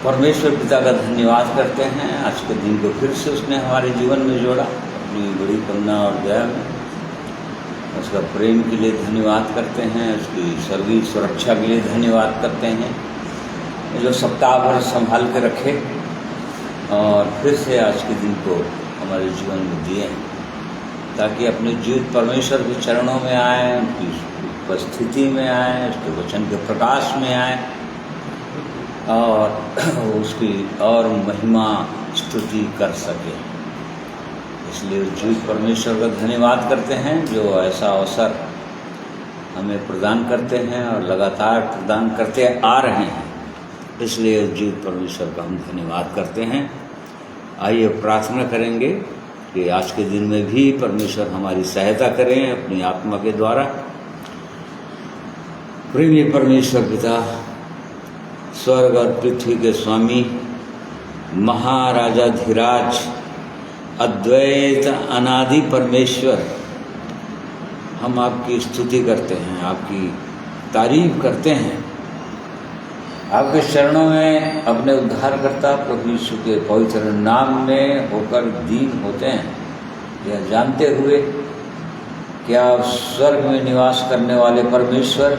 परमेश्वर पिता का धन्यवाद करते हैं। आज के दिन को फिर से उसने हमारे जीवन में जोड़ा अपनी बड़ी करुणा और दया में। उसका प्रेम के लिए धन्यवाद करते हैं, उसकी सर्वी सुरक्षा के लिए धन्यवाद करते हैं, जो सप्ताह भर संभाल के रखे और फिर से आज के दिन को हमारे जीवन में दिए हैं, ताकि अपने जीवित परमेश्वर के चरणों में आए, उनकी उपस्थिति में आए, उसके वचन के प्रकाश में आए और उसकी और महिमा स्तुति कर सके। इसलिए जीवित परमेश्वर का धन्यवाद करते हैं जो ऐसा अवसर हमें प्रदान करते हैं और लगातार प्रदान करते आ रहे हैं। इसलिए जीवित परमेश्वर का हम धन्यवाद करते हैं। आइए प्रार्थना करेंगे कि आज के दिन में भी परमेश्वर हमारी सहायता करें अपनी आत्मा के द्वारा। प्रेमी परमेश्वर पिता, स्वर्ग और पृथ्वी के स्वामी, महाराजाधिराज, अद्वैत अनादि परमेश्वर, हम आपकी स्तुति करते हैं, आपकी तारीफ करते हैं। आपके चरणों में अपने उद्धारकर्ता प्रभु यीशु के पवित्र नाम में होकर दीन होते हैं, यह जानते हुए कि आप स्वर्ग में निवास करने वाले परमेश्वर,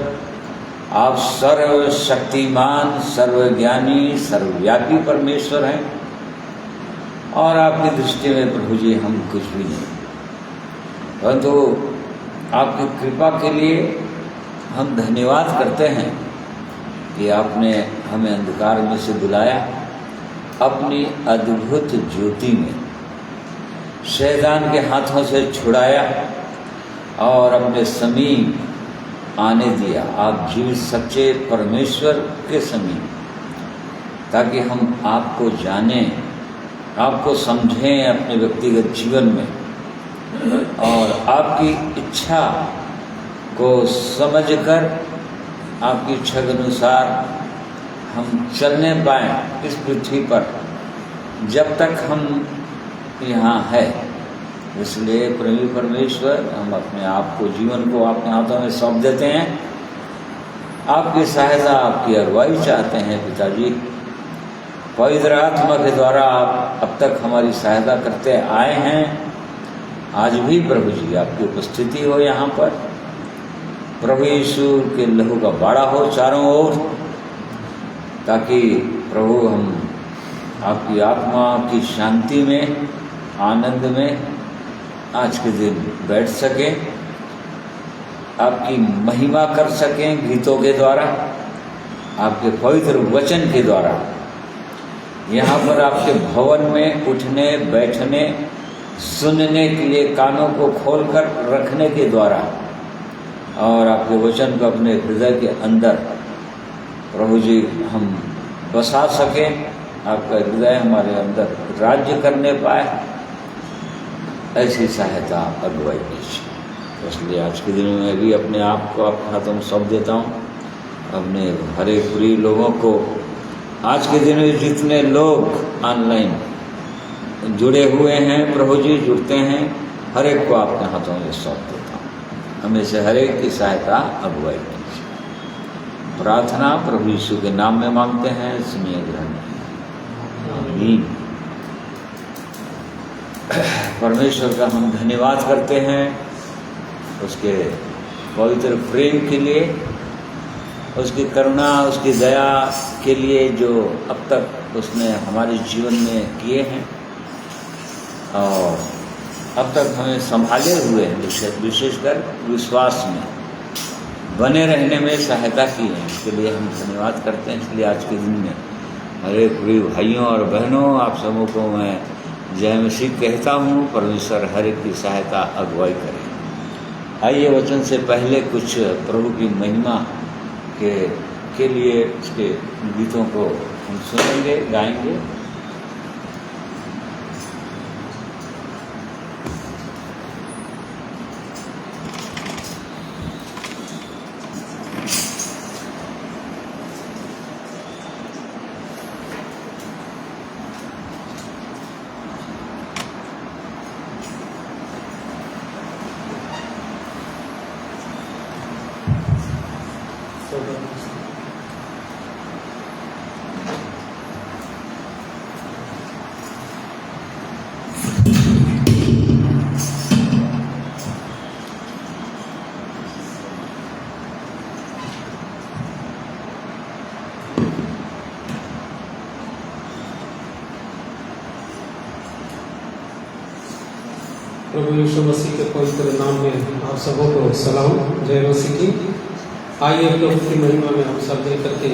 आप सर्वशक्तिमान, सर्वज्ञानी, सर्वव्यापी परमेश्वर हैं और आपकी दृष्टि में प्रभु जी हम कुछ भी नहीं, परंतु आपकी कृपा के लिए हम धन्यवाद करते हैं कि आपने हमें अंधकार में से बुलाया, अपनी अद्भुत ज्योति में शैतान के हाथों से छुड़ाया और अपने समीप आने दिया, आप जीवित सच्चे परमेश्वर के समीप, ताकि हम आपको जानें, आपको समझें अपने व्यक्तिगत जीवन में और आपकी इच्छा को समझकर आपकी इच्छा के अनुसार हम चलने पाएँ इस पृथ्वी पर जब तक हम यहाँ है। इसलिए प्रेमी परमेश्वर, हम अपने आप को, जीवन को आपके हाथों में सौंप देते हैं। आपकी सहायता, आपकी अगुवाई चाहते हैं पिताजी। पवित्र आत्मा के द्वारा आप अब तक हमारी सहायता करते आए हैं। आज भी प्रभु जी आपकी उपस्थिति हो यहाँ पर, प्रभु यीशु के लहू का बाड़ा हो चारों ओर, ताकि प्रभु हम आपकी आत्मा की शांति में, आनंद में आज के दिन बैठ सकें, आपकी महिमा कर सकें गीतों के द्वारा, आपके पवित्र वचन के द्वारा। यहाँ पर आपके भवन में उठने बैठने, सुनने के लिए कानों को खोलकर रखने के द्वारा और आपके वचन को अपने हृदय के अंदर प्रभु जी हम बसा सकें, आपका हृदय हमारे अंदर राज्य करने पाए, ऐसी सहायता अगुवाई कीजिए। इसलिए आज के दिन में भी अपने आप को आपके हाथों में सौंप देता हूँ। अपने हरे प्रिय लोगों को, आज के दिन में जितने लोग ऑनलाइन जुड़े हुए हैं प्रभु जी, जुड़ते हैं, हर एक को आपके हाथों में सौंप देता हूँ। हमें से हर एक की सहायता अगुवाई कीजिए। प्रार्थना प्रभु यीशु के नाम में मांगते हैं, सुनिए ग्रहण। आमीन। परमेश्वर का हम धन्यवाद करते हैं उसके पवित्र प्रेम के लिए, उसकी करुणा, उसकी दया के लिए जो अब तक उसने हमारे जीवन में किए हैं और अब तक हमें संभाले हुए हैं, विशेषकर विश्वास में बने रहने में सहायता की है। इसके लिए हम धन्यवाद करते हैं। इसलिए आज के दिन में हरे प्रिय भाइयों और बहनों, आप सबों को मैं जय मसीह कहता हूँ। परमेश्वर हर एक की सहायता अगुवाई करे। आइए वचन से पहले कुछ प्रभु की महिमा के लिए उसके गीतों को हम सुनेंगे, गाएंगे। प्रभु यीशु मसीह के पवित्र नाम में आप सबों को सलाम, जय मसीह की। आइए प्रभु की महिमा में हम सब मिल करके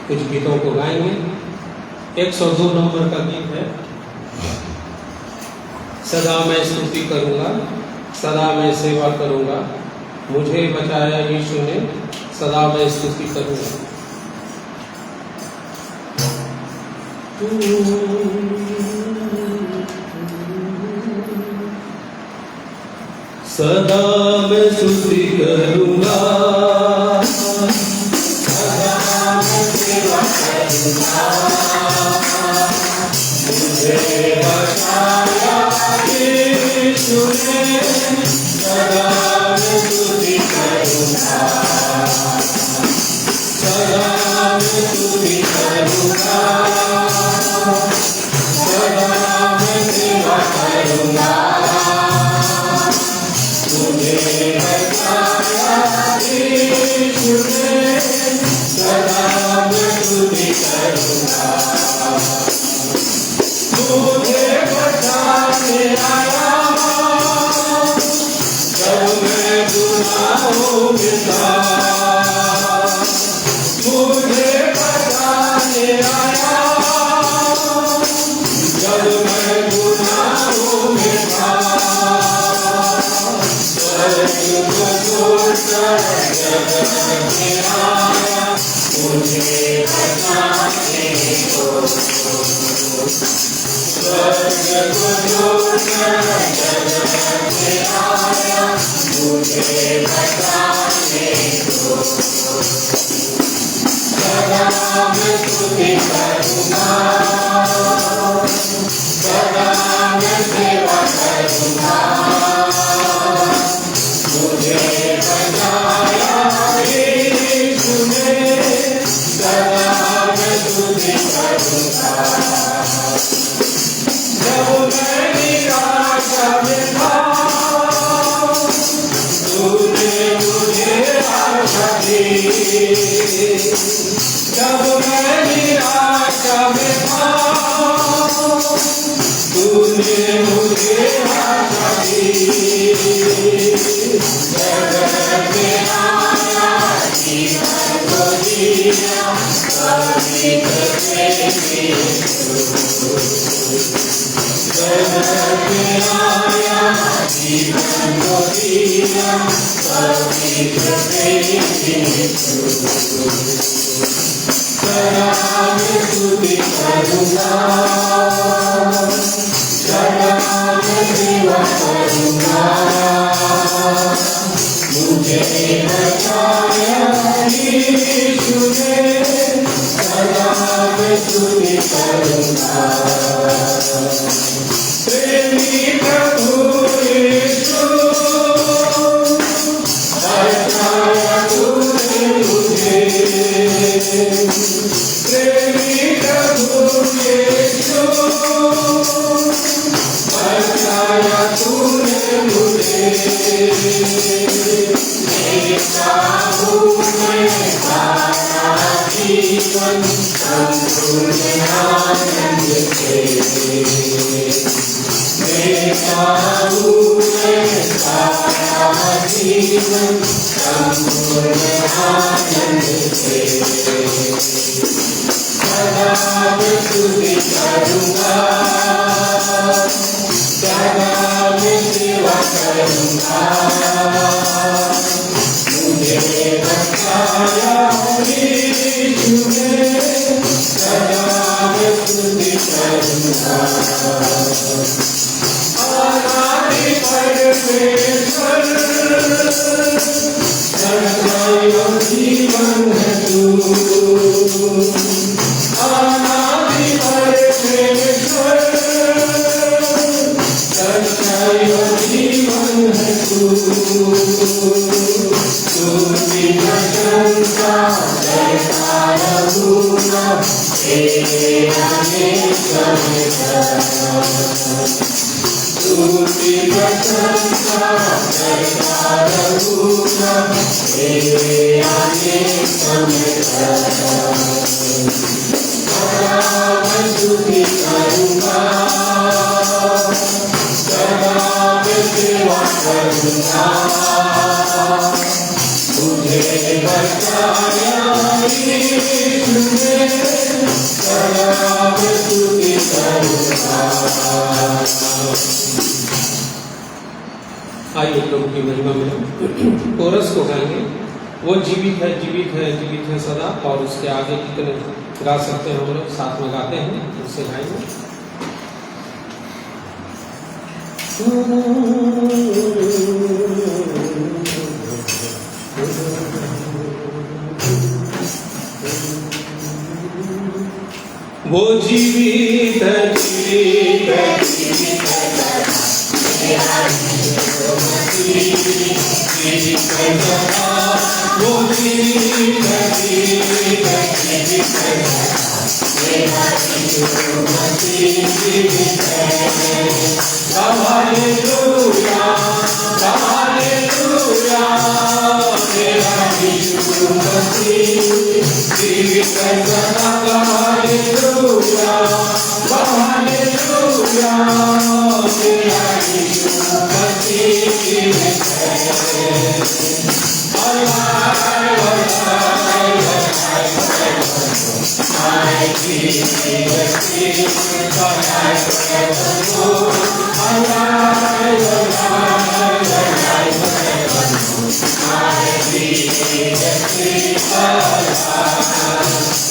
कुछ गीतों को गाएंगे। 102 नंबर का गीत है, सदा मैं स्तुति करूंगा, सदा मैं सेवा करूंगा, मुझे बचाया यीशु ने, सदा मैं स्तुति करूंगा। सदा मैं स्तुति करूंगा, सदा मैं सेवा करूंगा, मुझे बचाया यीशु ने, सदा मैं स्तुति करूंगा, सदा मैं स्तुति करूंगा, सदा मैं सेवा करूंगा, मुझे बचाया यीशु ने, सदा मैं स्तुति करूंगा। मुझे बचाने आया जब मैं गुनाहों में था, मुझे बचाने आया जब मैं गुनाहों में था, मुझे बचाने को, स्वर्ग को छोड़कर जगत में आया, मुझे बचाने को, सदा मैं स्तुति करूंगा, सदा मैं सेवा करूंगा, मुझे बचाया यीशु ने, सदा मैं स्तुति करूंगा। जब मैं निराशा में था, तूने मुझे आशा दी, जब मैं निराशा में था, तूने मुझे आशा दी, जगत में आया जीवन को दिया, पवित्र प्रेमी जगत में आया जीवन को दिया, पवित्र प्रेमी, सदा मैं स्तुति करूंगा, सदा मैं सेवा करूंगा, मुझे बचाया यीशु ने, सदा मैं स्तुति करूंगा। प्रेमी प्रभु यीशु, बचाया तूने मुझे, प्रेमी प्रभु यीशु, बचाया तूने मुझे, देखता हूँ मैं सारा जीवन संपूर्ण आनंद से, देखता हूँ मैं सारा जीवन संपूर्ण आनंद से, सदा मैं स्तुति करूंगा, सदा मैं सेवा करूंगा, मुझे बचाया यीशु ने, सदा मैं स्तुति करूंगा। आदि परमेश्वर, सदा जीवन है तू, आदि परमेश्वर, सदा जीवन है तू, स्तुति प्रशंसा करता रहूंगा तेरे अनेक समय, स्तुति प्रशंसा करता रहूंगा तेरे अनेक समय, सदा मैं स्तुति करूंगा, सदा मैं करुणा तुझे बचाया यीशु ने सलाम तुझे करुणा। आइए प्रभु की महिमा में कोरस को गाएंगे। वो जीवित है जीवित है जीवित है सदा, और उसके आगे कितने गा सकते हैं हम लोग साथ में गाते हैं, उससे गाएंगे। वो जीवित है जीवित है जीवित है वो जीवित है जीवित है जीवित है। हालेलुया हालेलुया मेरा यीशु मसीह जीवित है सदा। हालेलुया हालेलुया मेरा यीशु मसीह जीवित है।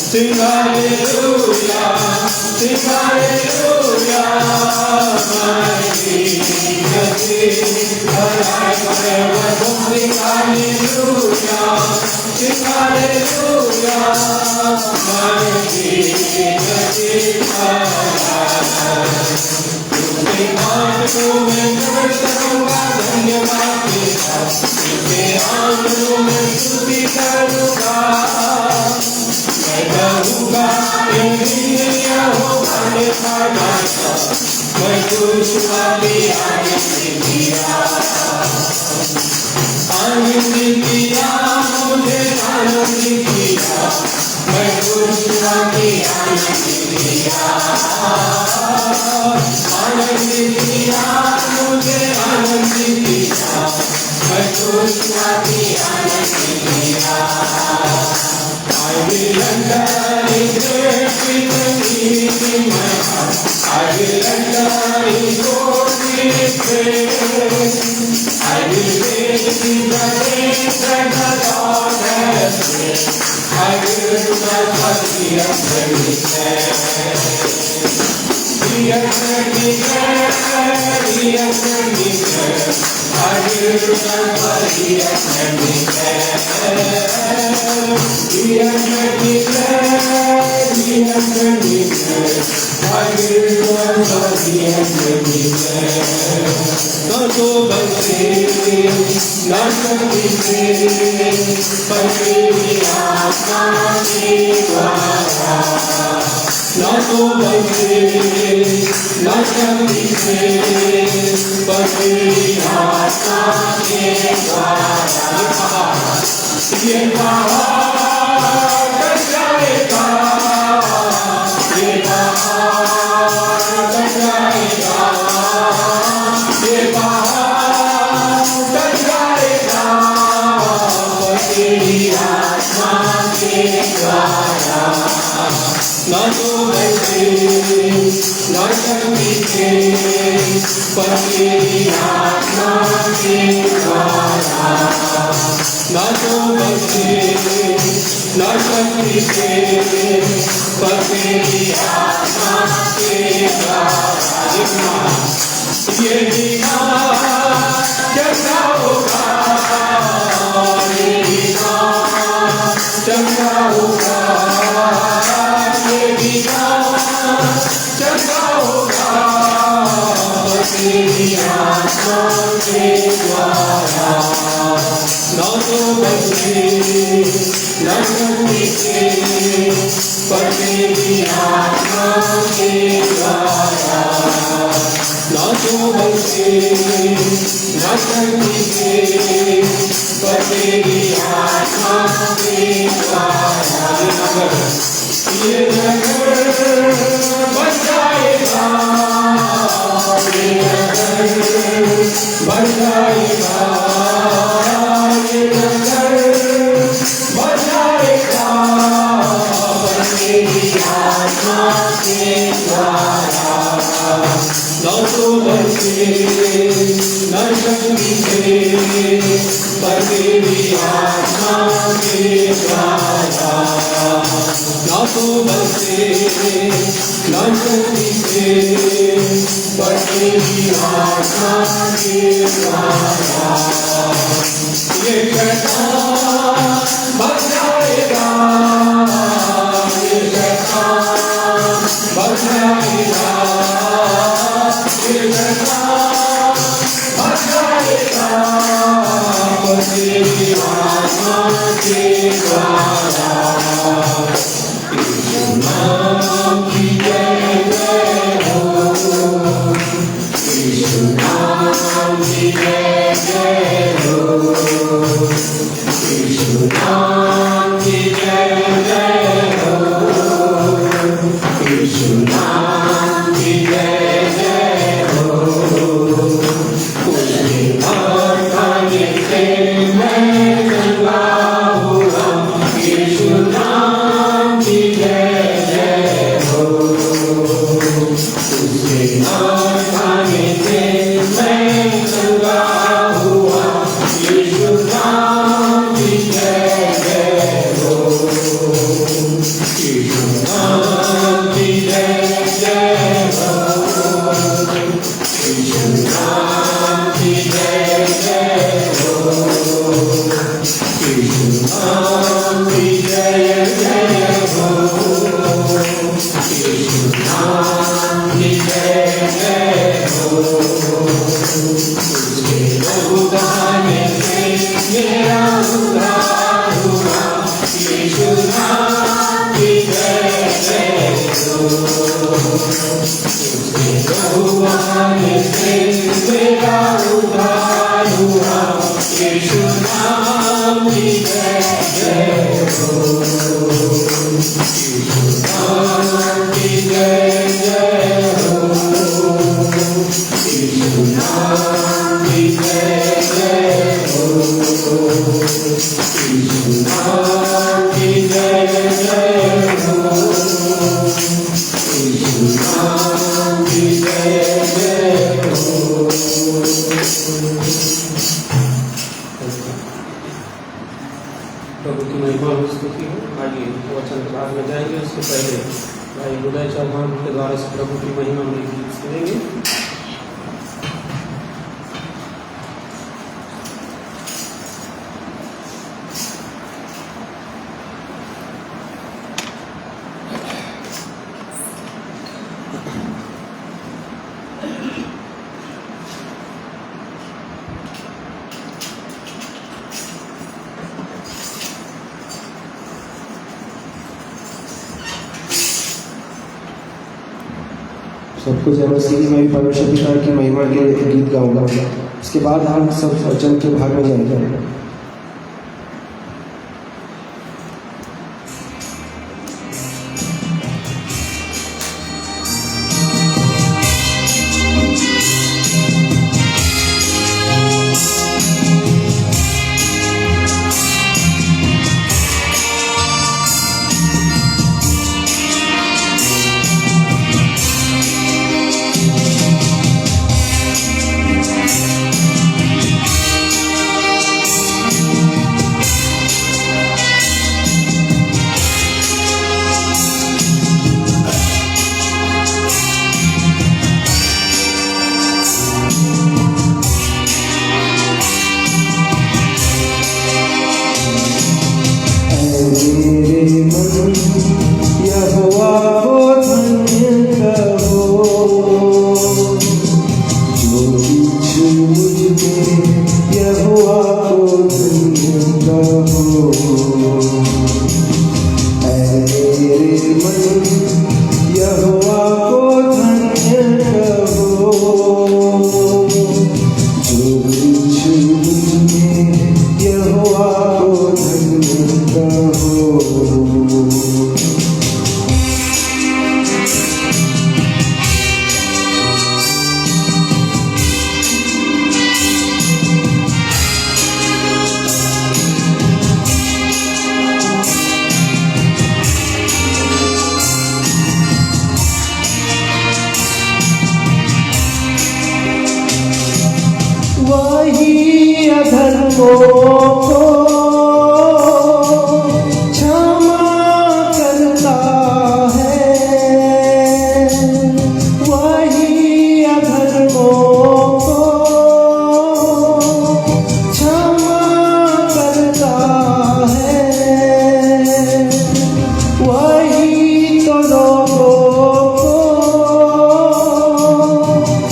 Sing hallelujah, sing hallelujah, my Jesus is alive forever. Sing hallelujah, sing hallelujah, my Jesus is alive. तुझे आंखों में नजर करूँगा धन्यवाद तेरा, तुझे आंखों में स्तुति करूँगा। मैं कहूँगा इंद्रिया हो भाने पाना, मैं खुश वाली आनंद दिया मुझे आनंद दिया, मैं खुश वाली आनंद दिया मुझे आनंद दिया, मैं खुश वाली आनंद दिया। I will enter His gate with singing my heart. I will enter His court with praise. I will sing the things that the Lord has made. I will not forget when He said, He has made me glad, He has made me glad. I will not forget when He said, He has made me glad, He has made me glad. I will not forget when He said, न तो बचे न शक्ति से पर मेरी आत्मा के द्वारा, न तो बचे न शक्ति से पर मेरी आत्मा के द्वारा। ये पहाड़ कट जाएगा, ये पहाड़ कट जाएगा, ये पहाड़ कट जाएगा, तेरी आत्मा के द्वारा। न तो बचे न शक्ति से पर तेरी आत्मा के द्वारा, न तो बचे न शक्ति से पर तेरी आत्मा के द्वारा। ये दीवार कैसा होगा, ये दीवार कैसा होगा, ये दीवार कैसा होगा, तेरी आत्मा के द्वारा। न तो बचे न शक्ति से पर तेरी आत्मा के द्वारा, न तो बचे न शक्ति से पर तेरी आत्मा के द्वारा। ये नगर बच जाएगा, ये नगर बजाएगा ये नगर, बजाएगा मेरी आत्मा के द्वारा। न तो बचे न शक्ति से, पर मेरी आत्मा के द्वारा। न तो बचे न शक्ति से, पर मेरी आत्मा के द्वारा। ये शैतान बजाएगा, ये शैतान बजाएगा, ये शैतान बजाएगा मेरी आत्मा के द्वारा। यीशु नाम की जय जय हो, यीशु नाम की जय जय हो, यीशु नाम की जय जय हो, यीशु नाम की जय जय हो। उसके नाम खाने से मैं चंगा हुआ, यीशु नाम की जय जय हो। उसके नाम खाने से मैं चंगा हुआ, यीशु नाम की जय जय हो। यीशु नाम की जय जय हो, यीशु नाम की जय जय हो, यीशु नाम की जय जय हो, यीशु नाम की जय जय हो। उसके प्रभु गाने से मेरा उद्धार हुआ, यीशु नाम की जय जय हो। उसके प्रभु गाने से मेरा उद्धार हुआ, यीशु नाम की जय जय हो। यीशु नाम की जय जय हो, यीशु नाम की जय जय हो, यीशु नाम की जय जय हो, यीशु नाम की जय जय हो। प्रभु की महिमा और स्तुति हो। आइए वचन भाग में जाएंगे, उससे पहले भाई उदय चौहान के द्वारा से प्रभु की महिमा में गीत सुनेंगे। सबको जय मसीह की। मैं भी परमेश्वर पिता की महिमा के गीत गाऊंगा। उसके बाद हम सब वचन के भाग में जाएंगे। को क्षमा करता है, वही अधर्मों को क्षमा करता है, वही तो लोगों को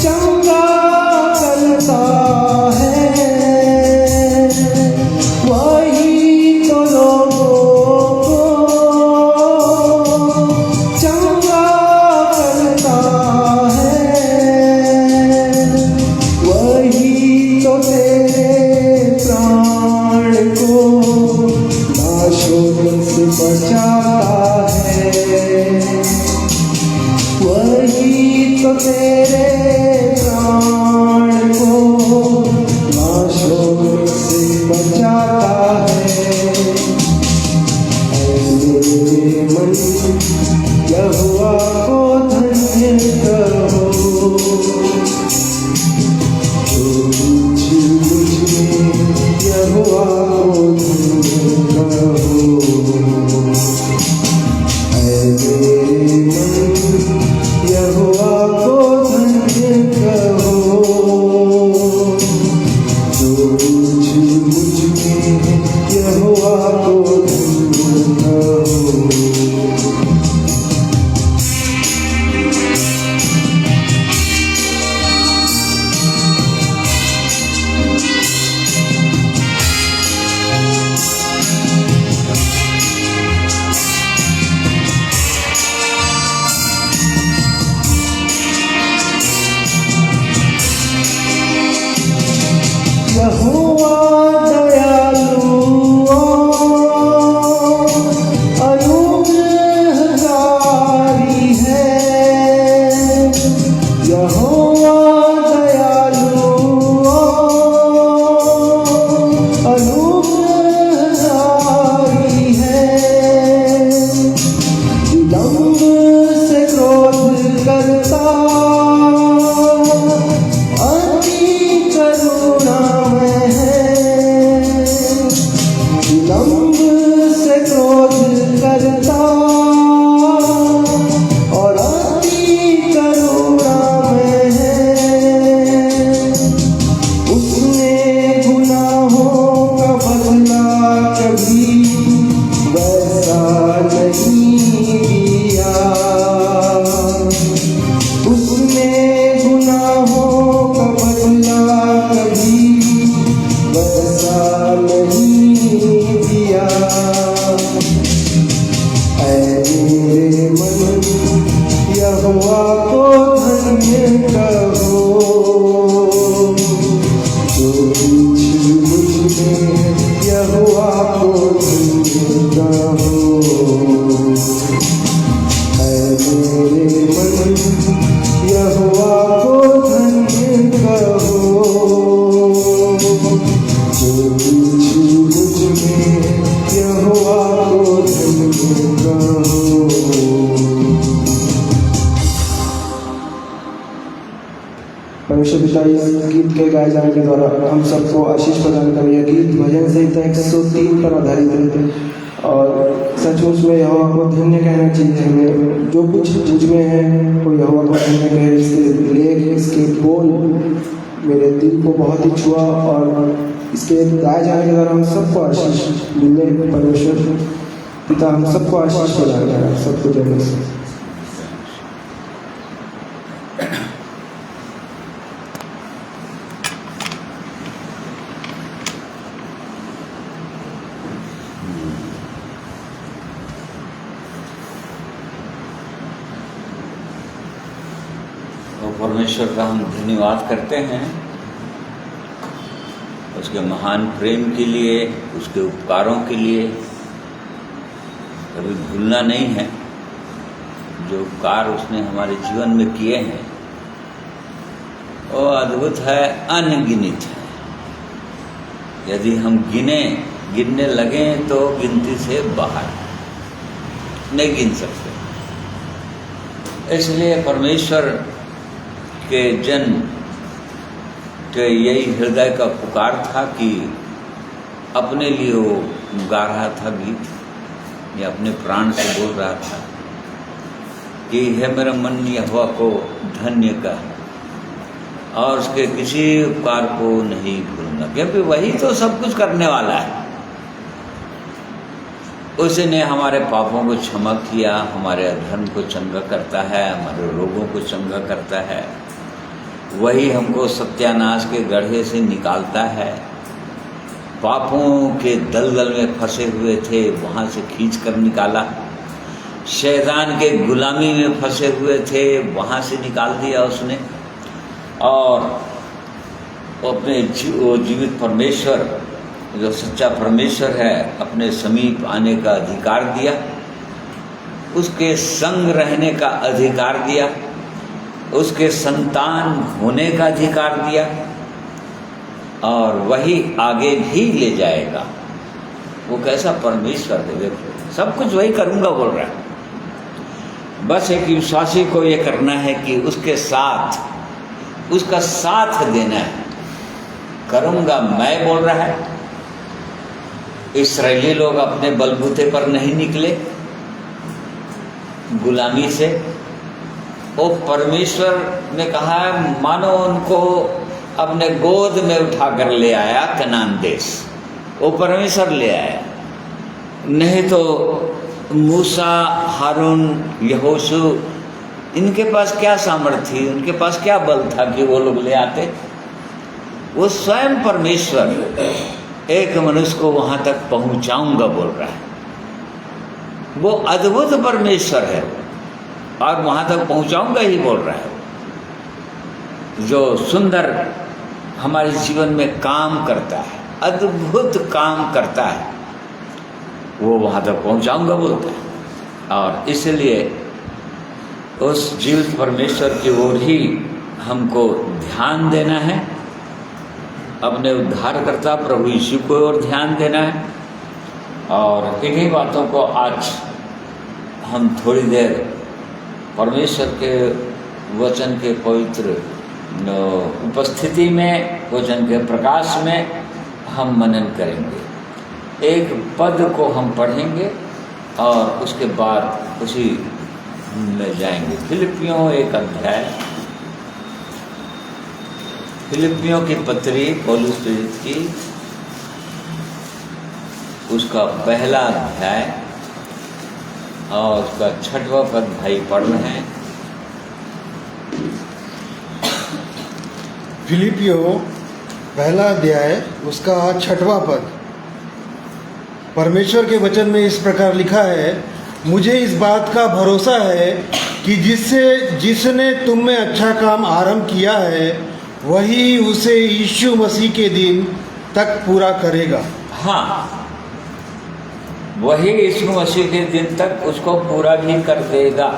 चंगा करता है, वही तो लोगों को चंगा करता है, वही तो तेरे प्राण को नाशों से बचाता है, वही तो तेरे प्राण को नाशों से बचाता है। मेरे मन यहोवा को धन्य कहो, जो कुछ मुझ में यहोवा को धन्य कहो। मेरे मन यहोवा को धन्य कहो, जो कुछ मुझ में यहोवा को धन्य कहो। यहोवा दयालु अनुग्रहकारी है, यहोवा दयालु अनुग्रहकारी है, विलंब से क्रोध करता विलंब से क्रोध करता और अति करुणा में है, उसने गुनाहों का बदला कभी वैसा नहीं दिया, उसने गुनाहों का बदला कभी वैसा नहीं दिया। ऐ मेरे मन यहोवा को धन्य कहो, जो कुछ मुझ में यहोवा को धन्य कहो। ऐ मेरे मन यहोवा को धन्य कहो, जो कुछ मुझ में यहोवा को धन्य कहो। परमेश्वर पिता इस गीत के गाए जाने के द्वारा हम सबको आशीष प्रदान करें। यह गीत भजन संहिता 103 पर आधारित है और सचमुच में यहोवा को धन्य कहना चाहिए। हमें जो कुछ मुझ में है वो यहोवा को धन्य कहे। इसके लेख, इसके बोल मेरे दिल को बहुत ही छुआ और इसके गाए जाने के द्वारा हम सबको आशीष मिले। परमेश्वर पिता हम सबको आशीष प्रदान करें, सबको जय मसीह। परमेश्वर का हम धन्यवाद करते हैं उसके महान प्रेम के लिए, उसके उपकारों के लिए। कभी भूलना नहीं है जो उपकार उसने हमारे जीवन में किए हैं, वो अद्भुत है, अनगिनत है। यदि हम गिनने लगें तो गिनती से बाहर, नहीं गिन सकते। इसलिए परमेश्वर के जन के यही हृदय का पुकार था कि अपने लिए वो गा रहा था गीत, या अपने प्राण से बोल रहा था कि है मेरा मन यहोवा को धन्य का और उसके किसी उपकार को नहीं भूलूंगा, क्योंकि वही तो सब कुछ करने वाला है। उसने हमारे पापों को क्षमा किया, हमारे अधर्म को चंगा करता है, हमारे रोगों को चंगा करता है, वही हमको सत्यानाश के गड्ढे से निकालता है। पापों के दलदल में फंसे हुए थे, वहाँ से खींच कर निकाला। शैतान के गुलामी में फंसे हुए थे, वहाँ से निकाल दिया उसने। और अपने वो जीवित परमेश्वर, जो सच्चा परमेश्वर है, अपने समीप आने का अधिकार दिया, उसके संग रहने का अधिकार दिया, उसके संतान होने का अधिकार दिया, और वही आगे भी ले जाएगा। वो कैसा परमेश्वर है, देखो सब कुछ वही करूँगा बोल रहा है। बस एक विश्वासी को ये करना है कि उसके साथ, उसका साथ देना है। करूँगा मैं बोल रहा है। इस्राएली लोग अपने बलबूते पर नहीं निकले गुलामी से, वो परमेश्वर ने कहा मानो उनको अपने गोद में उठाकर ले आया कनान देश, वो परमेश्वर ले आया। नहीं तो मूसा, हारून, यहोशू, इनके पास क्या सामर्थ्य थी, उनके पास क्या बल था कि वो लोग ले आते। वो स्वयं परमेश्वर एक मनुष्य को वहाँ तक पहुँचाऊंगा बोल रहा है। वो अद्भुत परमेश्वर है और वहाँ तक पहुँचाऊंगा ही बोल रहा है। जो सुंदर हमारे जीवन में काम करता है, अद्भुत काम करता है, वो वहाँ तक पहुँचाऊंगा बोलता है। और इसलिए उस जीवित परमेश्वर की ओर ही हमको ध्यान देना है, अपने उद्धारकर्ता प्रभु यीशु को ओर ध्यान देना है। और इन्हीं बातों को आज हम थोड़ी देर परमेश्वर के वचन के पवित्र उपस्थिति में, वचन के प्रकाश में हम मनन करेंगे। एक पद को हम पढ़ेंगे और उसके बाद उसी में जाएंगे। फिलिपियों एक अध्याय, फिलिपियों की पत्री पौलुस प्रेरित की, उसका पहला अध्याय और उसका 6वां पद भाई पढ़ रहे हैं। फिलिपियों पहला अध्याय उसका 6वां पद। परमेश्वर के वचन में इस प्रकार लिखा है, मुझे इस बात का भरोसा है कि जिसने तुम में अच्छा काम आरंभ किया है वही उसे यीशु मसीह के दिन तक पूरा करेगा। हाँ, वही यीशु मसीह के दिन तक उसको पूरा भी कर देगा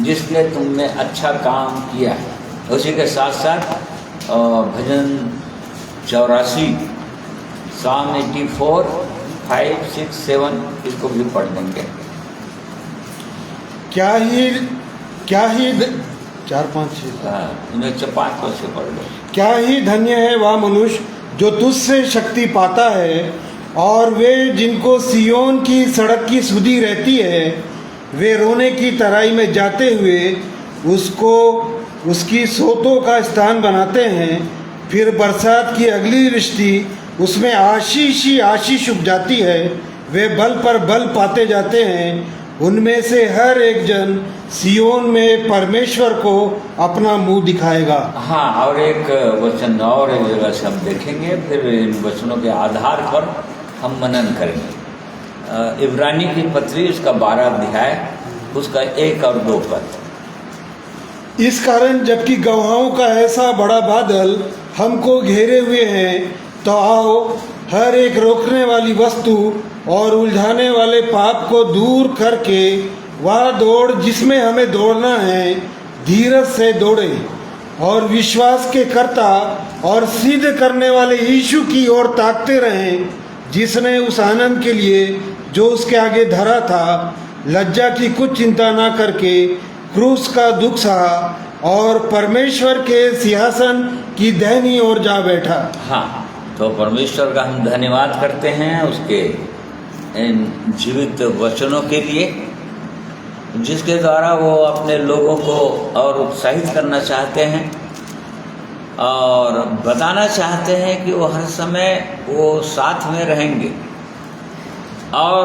जिसने तुम में अच्छा काम किया है। उसी के साथ साथ भजन 84, Psalm 84, 5, 6, 7 इसको भी पढ़ देंगे। क्या ही 4, 5, 6 इन्हें 5 से पढ़ लो। क्या ही धन्य है वह मनुष्य जो तुझसे शक्ति पाता है, और वे जिनको सियोन की सड़क की सुधि रहती है, वे रोने की तराई में जाते हुए उसको उसकी सोतों का स्थान बनाते हैं। फिर बरसात की अगली वृष्टि उसमें आशीष ही आशीष उपजाती है। वे बल पर बल पाते जाते हैं। उनमें से हर एक जन सियोन में परमेश्वर को अपना मुंह दिखाएगा। हाँ, और एक वचन और एक जगह से हम देखेंगे, फिर इन वचनों के आधार पर हम मनन करेंगे। इब्रानी की पत्री उसका 12 अध्याय उसका 1 और 2 पद। इस कारण जबकि गवाहों का ऐसा बड़ा बादल हमको घेरे हुए हैं, तो आओ हर एक रोकने वाली वस्तु और उलझाने वाले पाप को दूर करके वह दौड़ जिसमें हमें दौड़ना है धीरज से दौड़े, और विश्वास के कर्ता और सिद्ध करने वाले यीशु की ओर ताकते रहें, जिसने उस आनंद के लिए जो उसके आगे धरा था लज्जा की कुछ चिंता ना करके क्रूस का दुख सहा और परमेश्वर के सिंहासन की दाहिनी ओर जा बैठा। हाँ, तो परमेश्वर का हम धन्यवाद करते हैं उसके इन जीवित वचनों के लिए, जिसके द्वारा वो अपने लोगों को और उत्साहित करना चाहते हैं और बताना चाहते हैं कि वो हर समय वो साथ में रहेंगे और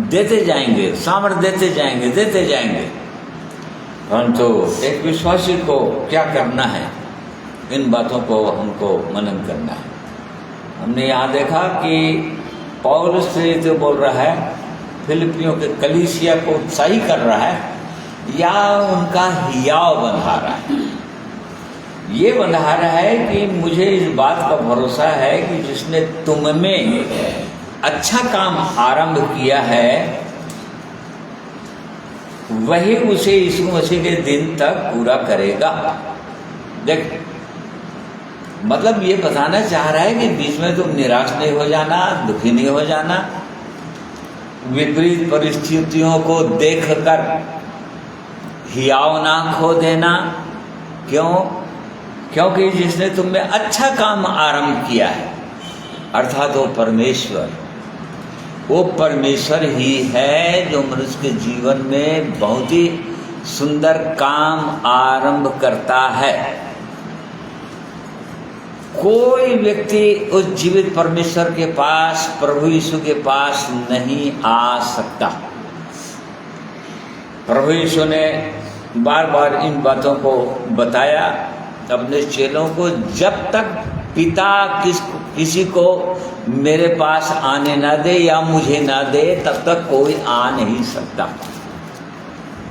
देते जाएंगे, सामर्थ्य देते जाएंगे। परंतु एक विश्वासी को क्या करना है, इन बातों को हमको मनन करना है। हमने यहाँ देखा कि पौलुस से जो बोल रहा है, फिलिपियों के कलीसिया को उत्साही कर रहा है या उनका हियाव बंधा रहा है। ये बंधा रहा है कि मुझे इस बात का भरोसा है कि जिसने तुम में अच्छा काम आरंभ किया है वही उसे यीशु मसीह के दिन तक पूरा करेगा। देख, मतलब ये बताना चाह रहा है कि बीच में तुम निराश नहीं हो जाना, दुखी नहीं हो जाना, विपरीत परिस्थितियों को देखकर हियाव ना खो देना। क्यों? क्योंकि जिसने तुम में अच्छा काम आरंभ किया है, अर्थात वो परमेश्वर ही है जो मनुष्य के जीवन में बहुत ही सुंदर काम आरंभ करता है। कोई व्यक्ति उस जीवित परमेश्वर के पास, प्रभु यीशु के पास नहीं आ सकता। प्रभु यीशु ने बार बार इन बातों को बताया अपने चेलों को, जब तक पिता किसी को मेरे पास आने ना दे या मुझे ना दे तब तक कोई आ नहीं सकता।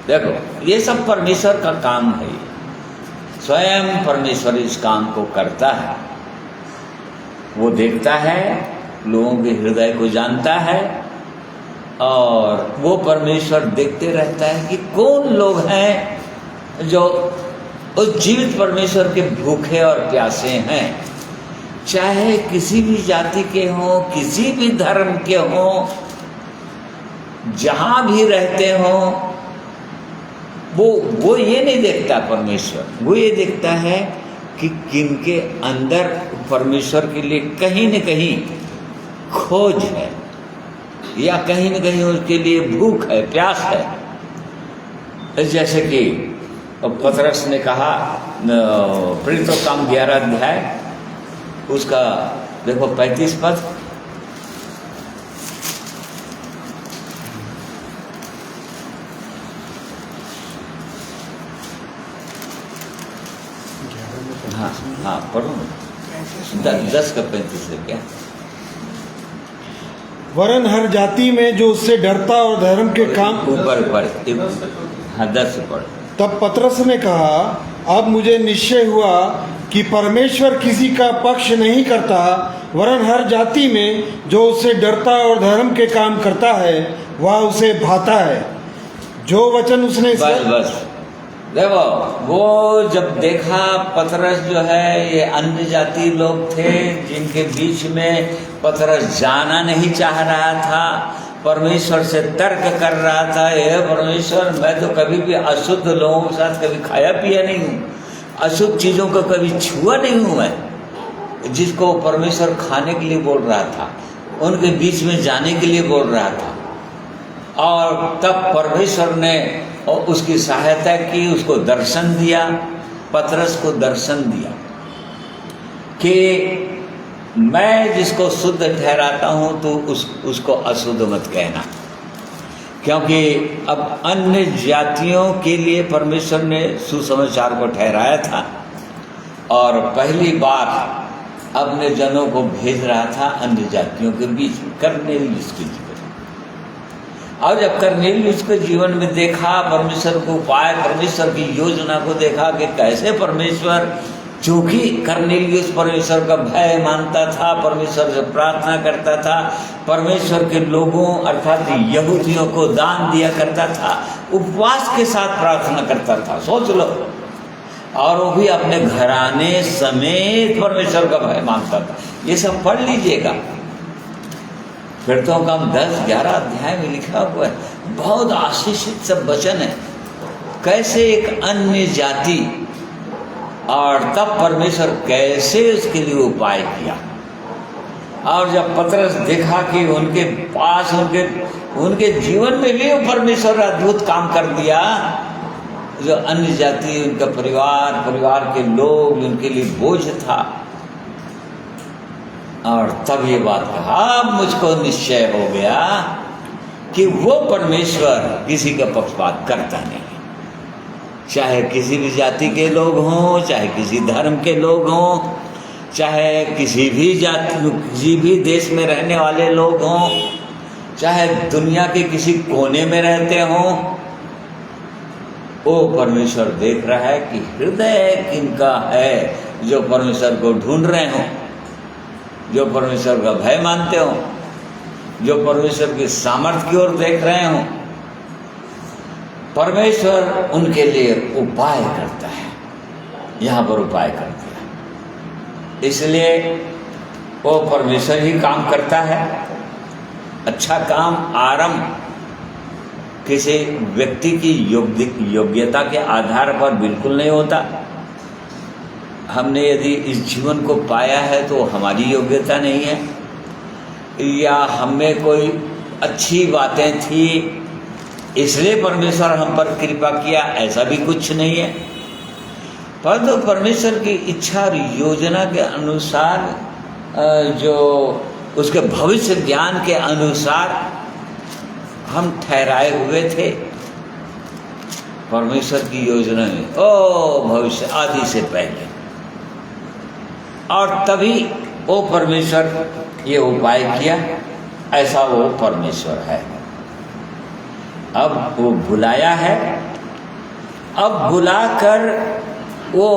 देखो, ये सब परमेश्वर का काम है, स्वयं परमेश्वर इस काम को करता है। वो देखता है, लोगों के हृदय को जानता है और वो परमेश्वर देखते रहता है कि कौन लोग हैं जो उस जीवित परमेश्वर के भूखे और प्यासे हैं, चाहे किसी भी जाति के हों, किसी भी धर्म के हों, जहां भी रहते हों। वो ये नहीं देखता परमेश्वर, वो ये देखता है कि किनके अंदर परमेश्वर के लिए कहीं न कहीं खोज है या कहीं न कहीं उसके लिए भूख है, प्यास है। जैसे कि पतरस ने कहा, प्रेरितों का काम 11 अध्याय उसका देखो 35 पद, हाँ पढ़ो 10 का 35 है क्या? वरन हर जाति में जो उससे डरता और धर्म के काम ऊपर हाँ 10 से पढ़। तब पतरस ने कहा, अब मुझे निश्चय हुआ कि परमेश्वर किसी का पक्ष नहीं करता, वरन हर जाति में जो उससे डरता और धर्म के काम करता है वह उसे भाता है। जो वचन उसने बस देखो, वो जब देखा पतरस जो है ये अन्य जाति लोग थे जिनके बीच में पतरस जाना नहीं चाह रहा था, परमेश्वर से तर्क कर रहा था, हे परमेश्वर मैं तो कभी भी अशुद्ध लोगों के साथ कभी खाया पिया नहीं हूँ, अशुद्ध चीज़ों को कभी छुआ नहीं हूँ मैं, जिसको परमेश्वर खाने के लिए बोल रहा था, उनके बीच में जाने के लिए बोल रहा था। और तब परमेश्वर ने उसकी सहायता की, उसको दर्शन दिया, पतरस को दर्शन दिया कि मैं जिसको शुद्ध ठहराता हूँ तो उसको अशुद्ध मत कहना। क्योंकि अब अन्य जातियों के लिए परमेश्वर ने सुसमाचार को ठहराया था और पहली बार अपने जनों को भेज रहा था अन्य जातियों के बीच में, कर्नेलियुस के जीवन। और जब कर्नेलियुस के जीवन में देखा परमेश्वर को उपाय, परमेश्वर की योजना को देखा कि कैसे परमेश्वर, चूँकि कर्नेलियुस परमेश्वर का भय मानता था, परमेश्वर से प्रार्थना करता था, परमेश्वर के लोगों अर्थात यहूदियों को दान दिया करता था, उपवास के साथ प्रार्थना करता था, सोच लो, और वो भी अपने घराने समेत परमेश्वर का भय मानता था। ये सब पढ़ लीजिएगा, फिर तो काम 10-11 अध्याय में लिखा हुआ है, बहुत आशीषित सब वचन है, कैसे एक अन्य जाति और तब परमेश्वर कैसे उसके लिए उपाय किया। और जब पतरस देखा कि उनके पास उनके जीवन में भी वो परमेश्वर अद्भुत काम कर दिया, जो अन्य जाति उनका परिवार के लोग उनके लिए बोझ था, और तब ये बात कहा, अब मुझको निश्चय हो गया कि वो परमेश्वर किसी का पक्षपात करता नहीं, चाहे किसी भी जाति के लोग हों, चाहे किसी धर्म के लोग हों, चाहे किसी भी देश में रहने वाले लोग हों, चाहे दुनिया के किसी कोने में रहते हों, वो परमेश्वर देख रहा है कि हृदय किनका है, जो परमेश्वर को ढूंढ रहे हों, जो परमेश्वर का भय मानते हों, जो परमेश्वर की सामर्थ्य की ओर देख रहे हों। परमेश्वर उनके लिए उपाय करता है, यहाँ पर उपाय कर दिया, इसलिए वो परमेश्वर ही काम करता है। अच्छा काम आरंभ किसी व्यक्ति की योग्यता के आधार पर बिल्कुल नहीं होता। हमने यदि इस जीवन को पाया है तो हमारी योग्यता नहीं है, या हमें कोई अच्छी बातें थी इसलिए परमेश्वर हम पर कृपा किया, ऐसा भी कुछ नहीं है। परंतु परमेश्वर की इच्छा और योजना के अनुसार, जो उसके भविष्य ज्ञान के अनुसार हम ठहराए हुए थे परमेश्वर की योजना में, ओ भविष्य आदि से पहले, और तभी वो परमेश्वर ये उपाय किया। ऐसा वो परमेश्वर है। अब वो बुलाया है, अब बुलाकर वो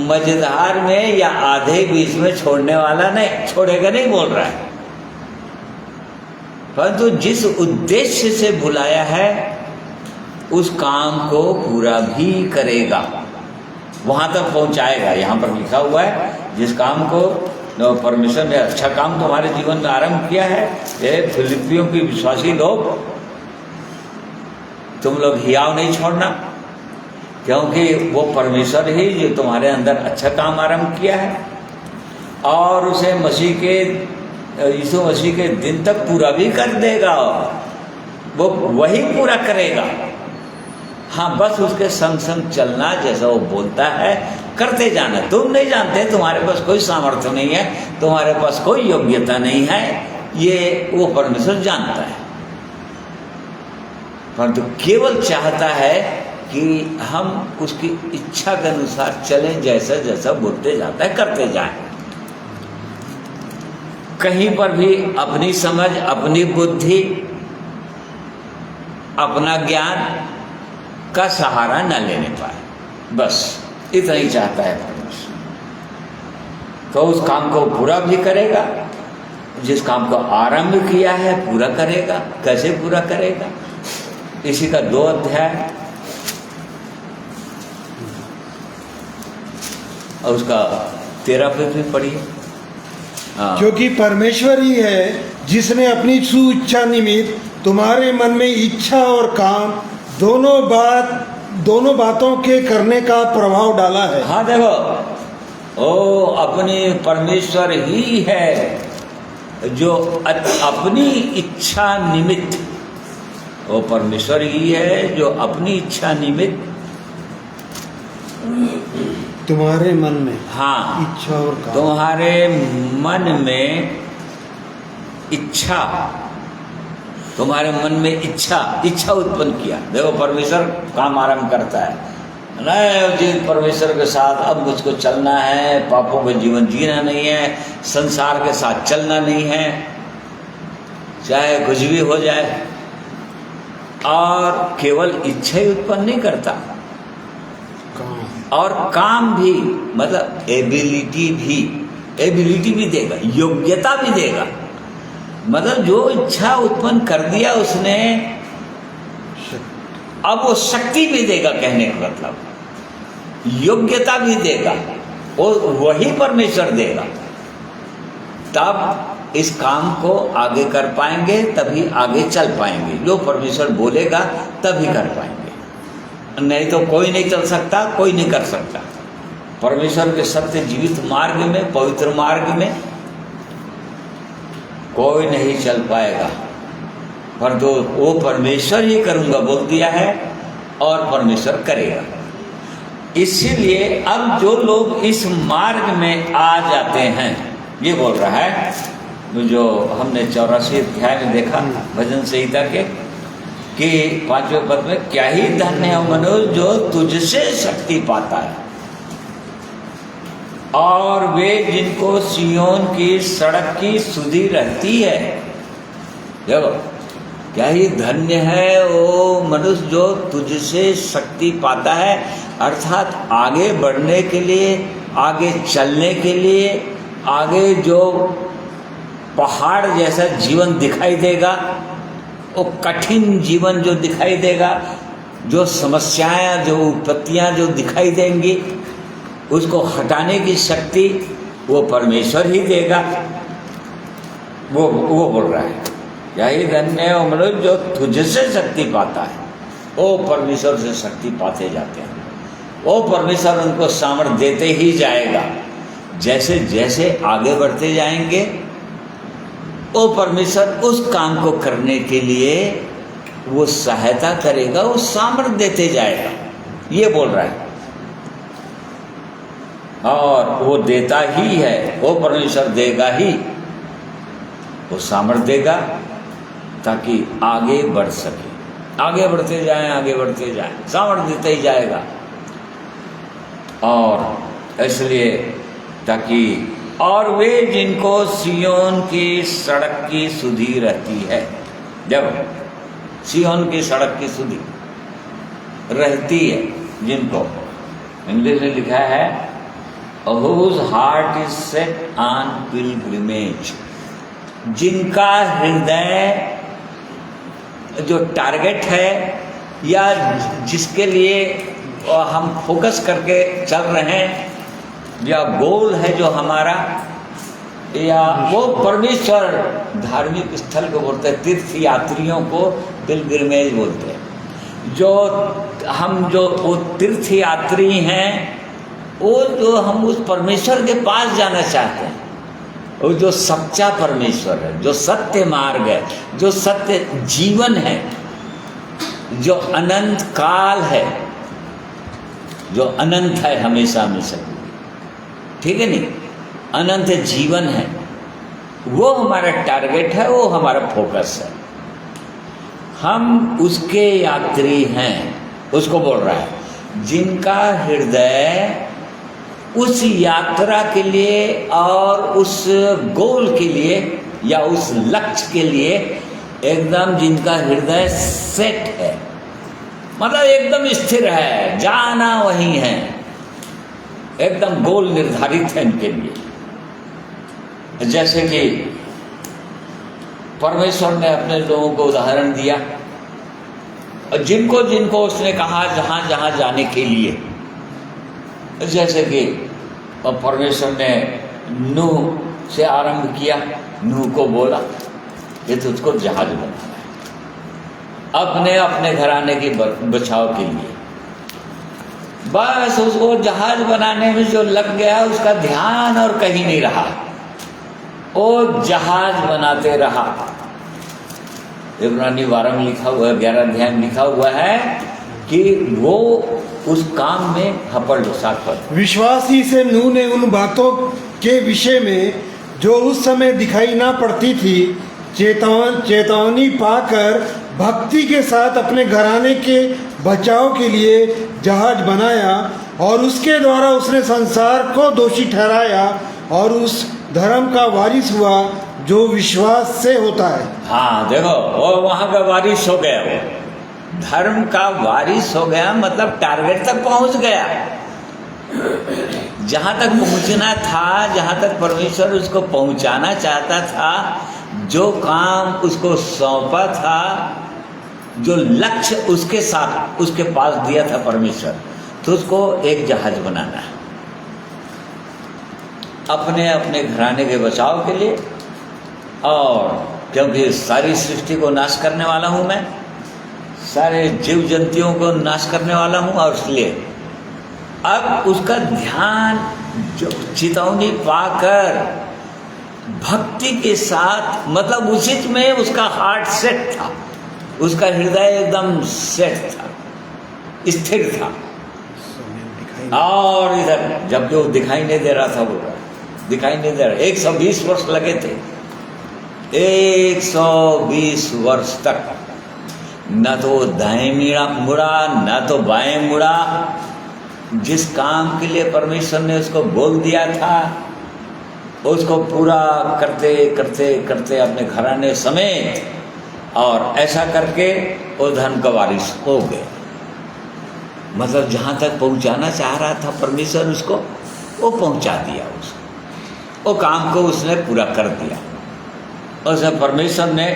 मझधार में या आधे बीच में छोड़ने वाला नहीं, छोड़ेगा नहीं बोल रहा है, परंतु जिस उद्देश्य से बुलाया है उस काम को पूरा भी करेगा, वहां तक पहुंचाएगा। यहाँ पर लिखा हुआ है, जिस काम को परमेश्वर ने अच्छा काम तुम्हारे जीवन में आरंभ किया है, ये फिलिपियों की विश्वासी लोग, तुम लोग हियाव नहीं छोड़ना, क्योंकि वो परमेश्वर ही जो तुम्हारे अंदर अच्छा काम आरंभ किया है और उसे यीशु मसीह के दिन तक पूरा भी कर देगा, वो वही पूरा करेगा। हाँ, बस उसके संग संग चलना, जैसा वो बोलता है करते जाना। तुम नहीं जानते, तुम्हारे पास कोई सामर्थ्य नहीं है, तुम्हारे पास कोई योग्यता नहीं है, ये वो परमेश्वर जानता है, परंतु केवल चाहता है कि हम उसकी इच्छा के अनुसार चलें, जैसा जैसा बोलते जाता है करते जाएं। कहीं पर भी अपनी समझ, अपनी बुद्धि, अपना ज्ञान का सहारा न लेने पाए, बस इतना ही चाहता है परमेश्वर। तो उस काम को पूरा भी करेगा, जिस काम को आरंभ किया है पूरा करेगा। कैसे पूरा करेगा? इसी का 2 अध्याय और उसका 13 पद भी पढ़िए। क्योंकि परमेश्वर ही है जिसने अपनी सुइच्छा निमित्त तुम्हारे मन में इच्छा और काम दोनों बातों के करने का प्रभाव डाला है। हाँ, देखो, ओ अपने परमेश्वर ही है जो अपनी इच्छा निमित्त, वो परमेश्वर ही है जो अपनी इच्छा निमित्त तुम्हारे मन में, हाँ, इच्छा और काम, तुम्हारे मन में इच्छा, तुम्हारे मन में इच्छा उत्पन्न किया। देखो, परमेश्वर काम आरंभ करता है, नहीं जी, परमेश्वर के साथ अब मुझको चलना है, पापों का जीवन जीना नहीं है, संसार के साथ चलना नहीं है, चाहे कुछ भी हो जाए। और केवल इच्छा ही उत्पन्न नहीं करता, और काम भी, मतलब एबिलिटी भी देगा, योग्यता भी देगा। मतलब जो इच्छा उत्पन्न कर दिया उसने, अब वो शक्ति भी देगा, कहने का मतलब योग्यता भी देगा, वो वही परमेश्वर देगा। तब इस काम को आगे कर पाएंगे, तभी आगे चल पाएंगे। जो परमेश्वर बोलेगा तभी कर पाएंगे, नहीं तो कोई नहीं चल सकता, कोई नहीं कर सकता। परमेश्वर के सत्य जीवित मार्ग में, पवित्र मार्ग में कोई नहीं चल पाएगा, पर तो वो परमेश्वर ही करूँगा बोल दिया है और परमेश्वर करेगा। इसीलिए अब जो लोग इस मार्ग में आ जाते हैं, ये बोल रहा है जो हमने 84 अध्याय में देखा भजन संहिता के, कि 5वें पद में, क्या ही धन्य है मनुष्य जो तुझसे शक्ति पाता है और वे जिनको सियोन की सड़क की सुधि रहती है। देखो क्या ही धन्य है वो मनुष्य जो तुझसे शक्ति पाता है, अर्थात आगे बढ़ने के लिए, आगे चलने के लिए, आगे जो पहाड़ जैसा जीवन दिखाई देगा, वो कठिन जीवन जो दिखाई देगा, जो समस्याएं, जो विपत्तियां जो दिखाई देंगी, उसको हटाने की शक्ति वो परमेश्वर ही देगा। वो बोल रहा है, यही धन्य है वो मनुष्य जो तुझसे शक्ति पाता है। वो परमेश्वर से शक्ति पाते जाते हैं, वो परमेश्वर उनको सामर्थ्य देते ही जाएगा। जैसे जैसे आगे बढ़ते जाएंगे, वो परमेश्वर उस काम को करने के लिए वो सहायता करेगा, वो सामर्थ्य देते जाएगा, ये बोल रहा है। और वो देता ही है, वो परमेश्वर देगा ही, वो सामर्थ्य देगा ताकि आगे बढ़ सके। आगे बढ़ते जाएं, आगे बढ़ते जाएं, सामर्थ्य देता ही जाएगा। और इसलिए ताकि, और वे जिनको सियोन की सड़क की सुधि रहती है, जब सियोन की सड़क की सुधि रहती है, जिनको इंग्लिश में लिखा है whose heart is set on pilgrimage, जिनका हृदय जो टारगेट है या जिसके लिए हम फोकस करके चल रहे हैं, या गोल है जो हमारा, या वो परमेश्वर, धार्मिक स्थल को बोलते हैं, तीर्थ यात्रियों को पिलग्रिमेज बोलते हैं। जो हम जो वो तीर्थ यात्री हैं, वो जो हम उस परमेश्वर के पास जाना चाहते हैं, वो जो सच्चा परमेश्वर है, जो सत्य मार्ग है, जो सत्य जीवन है, जो अनंत काल है, जो अनंत है हमेशा हमेशा, ठीक है नहीं, अनंत जीवन है, वो हमारा टारगेट है, वो हमारा फोकस है। हम उसके यात्री हैं, उसको बोल रहा है, जिनका हृदय उस यात्रा के लिए और उस गोल के लिए या उस लक्ष्य के लिए एकदम, जिनका हृदय सेट है, मतलब एकदम स्थिर है, जाना वही है, एकदम गोल निर्धारित है इनके लिए। जैसे कि परमेश्वर ने अपने लोगों को उदाहरण दिया, जिनको जिनको उसने कहा जहाँ जहाँ जाने के लिए, जैसे कि परमेश्वर ने नूह से आरंभ किया, नूह को बोला ये तुझको जहाज बनाना है अपने अपने घराने के बचाव के लिए। बस उसको जहाज बनाने में जो लग गया, उसका ध्यान और कहीं नहीं रहा, वो जहाज बनाते रहा। इब्रानी 12 में लिखा हुआ है, 11 अध्याय में लिखा हुआ है कि वो उस काम में हपड़ साथ। विश्वासी से नूह ने उन बातों के विषय में जो उस समय दिखाई ना पड़ती थी चेतावनी पाकर भक्ति के साथ अपने घराने के बचाव के लिए जहाज बनाया, और उसके द्वारा उसने संसार को दोषी ठहराया और उस धर्म का वारिस हुआ जो विश्वास से होता है। हाँ देखो, वो वहाँ का वारिस हो गया, वो धर्म का वारिस हो गया, मतलब टारगेट तक पहुँच गया, जहाँ तक पहुँचना था, जहाँ तक परमेश्वर उसको पहुँचाना चाहता था, जो काम उसको सौंपा था, जो लक्ष्य उसके साथ उसके पास दिया था परमेश्वर, तो उसको एक जहाज बनाना है अपने अपने घराने के बचाव के लिए। और क्योंकि सारी सृष्टि को नाश करने वाला हूँ मैं, सारे जीव जंतुओं को नाश करने वाला हूँ, और इसलिए अब उसका ध्यान जो चेतावनी पाकर भक्ति के साथ, मतलब उसी में उसका हार्ट सेट था, उसका हृदय एकदम सेट था, स्थिर था। और इधर जब जो दिखाई नहीं दे रहा था, वो दिखाई नहीं दे रहा। 120 वर्ष लगे थे, 120 वर्ष तक न तो दाएं मुड़ा न तो बाएं मुड़ा। जिस काम के लिए परमेश्वर ने उसको बोल दिया था, उसको पूरा करते करते करते अपने घराने समेत, और ऐसा करके वो धन का वारिस हो गए। मतलब जहाँ तक पहुँचाना चाह रहा था परमेश्वर उसको, वो पहुँचा दिया। उसको वो काम को उसने पूरा कर दिया। उसमें परमेश्वर ने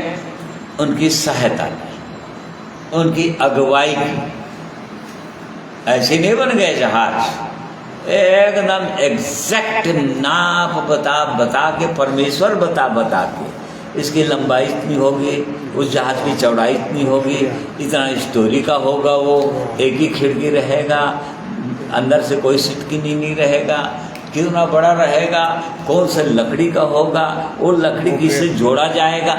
उनकी सहायता की, उनकी अगुवाई की। ऐसे नहीं बन गए जहाज, एकदम एग्जैक्ट नाप बता के, परमेश्वर बता के, इसकी लंबाई इतनी होगी, उस जहाज की चौड़ाई इतनी होगी, इतना स्टोरी का होगा, वो एक ही खिड़की रहेगा, अंदर से कोई सिटकिनी नहीं रहेगा, कितना बड़ा रहेगा, कौन से लकड़ी का होगा, वो लकड़ी किससे जोड़ा जाएगा,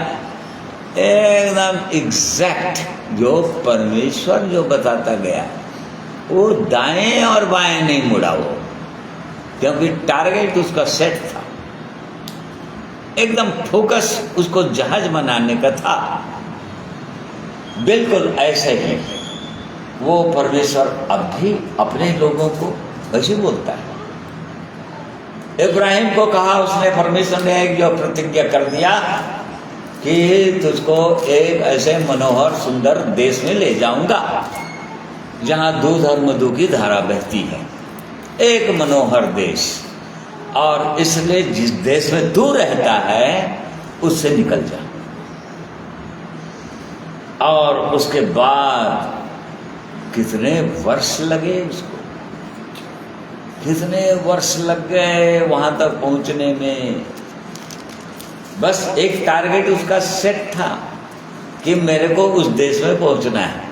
एकदम एग्जैक्ट जो परमेश्वर जो बताता गया, वो दाएं और बाएं नहीं मुड़ा वो, क्योंकि टारगेट उसका सेट था, एकदम फोकस उसको जहाज बनाने का था। बिल्कुल ऐसे ही वो परमेश्वर अब भी अपने लोगों को वैसे बोलता है। इब्राहिम को कहा उसने, परमेश्वर ने एक जो प्रतिज्ञा कर दिया कि तुझको एक ऐसे मनोहर सुंदर देश में ले जाऊंगा जहां दूध और मधु की धारा बहती है, एक मनोहर देश। और इसलिए जिस देश में तू रहता है उससे निकल जा। और उसके बाद कितने वर्ष लगे उसको, कितने वर्ष लग गए वहां तक पहुंचने में। बस एक टारगेट उसका सेट था कि मेरे को उस देश में पहुंचना है,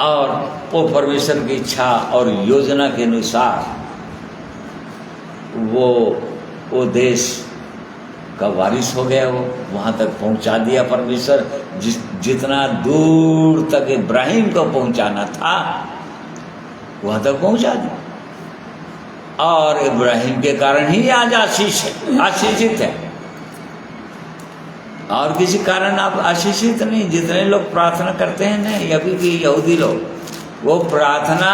और वो परमेश्वर की इच्छा और योजना के अनुसार वो देश का वारिस हो गया। वो वहाँ तक पहुँचा दिया परमेश्वर, जितना दूर तक इब्राहिम को पहुँचाना था वहाँ तक पहुँचा दिया। और इब्राहिम के कारण ही आज आशीषित है, और किसी कारण आप आशीषित नहीं। जितने लोग प्रार्थना करते हैं ना, अभी भी यहूदी लोग, वो प्रार्थना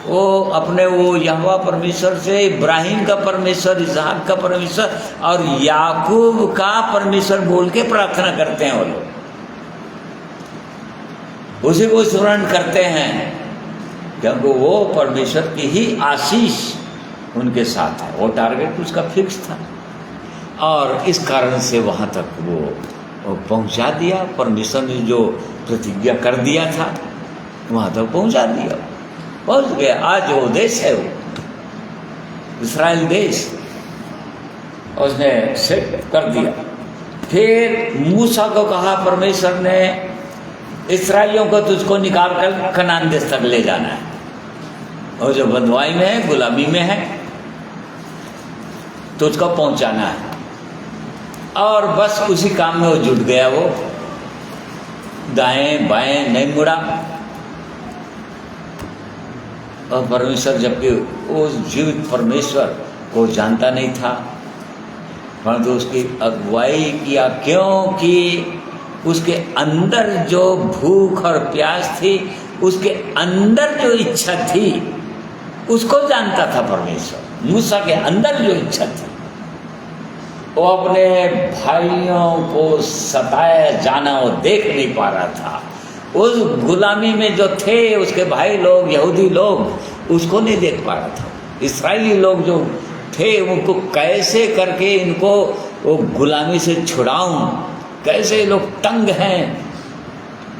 वो अपने वो यहोवा परमेश्वर से इब्राहिम का परमेश्वर, इसहाक का परमेश्वर और याकूब का परमेश्वर बोल के प्रार्थना करते हैं। वो लोग उसी को स्मरण करते हैं, क्योंकि वो परमेश्वर की ही आशीष उनके साथ है। वो टारगेट उसका फिक्स था, और इस कारण से वहाँ तक वो पहुँचा दिया। परमेश्वर ने जो प्रतिज्ञा कर दिया था वहाँ तक पहुँचा दिया, पहुँच गया। आज वो देश है, वो इस्राएल देश उसने सेट कर दिया। फिर मूसा को कहा परमेश्वर ने, इस्राएलियों को तुझको निकाल कर कनान देश तक ले जाना है, और जो बंधुआई में है, गुलामी में है, तुझको पहुंचाना है। और बस उसी काम में वो जुट गया। वो दाएं बाएं नहीं मुड़ा। और परमेश्वर, जबकि वो जीवित परमेश्वर को जानता नहीं था, परंतु उसकी अगुवाई किया, क्योंकि उसके अंदर जो भूख और प्यास थी, उसके अंदर जो इच्छा थी, उसको जानता था परमेश्वर। मूसा के अंदर जो इच्छा थी, वो अपने भाइयों को सताया जाना वो देख नहीं पा रहा था। उस गुलामी में जो थे उसके भाई लोग, यहूदी लोग, उसको नहीं देख पा रहा था। इस्राएली लोग जो थे, उनको कैसे करके इनको वो गुलामी से छुड़ाऊं, कैसे लोग तंग हैं,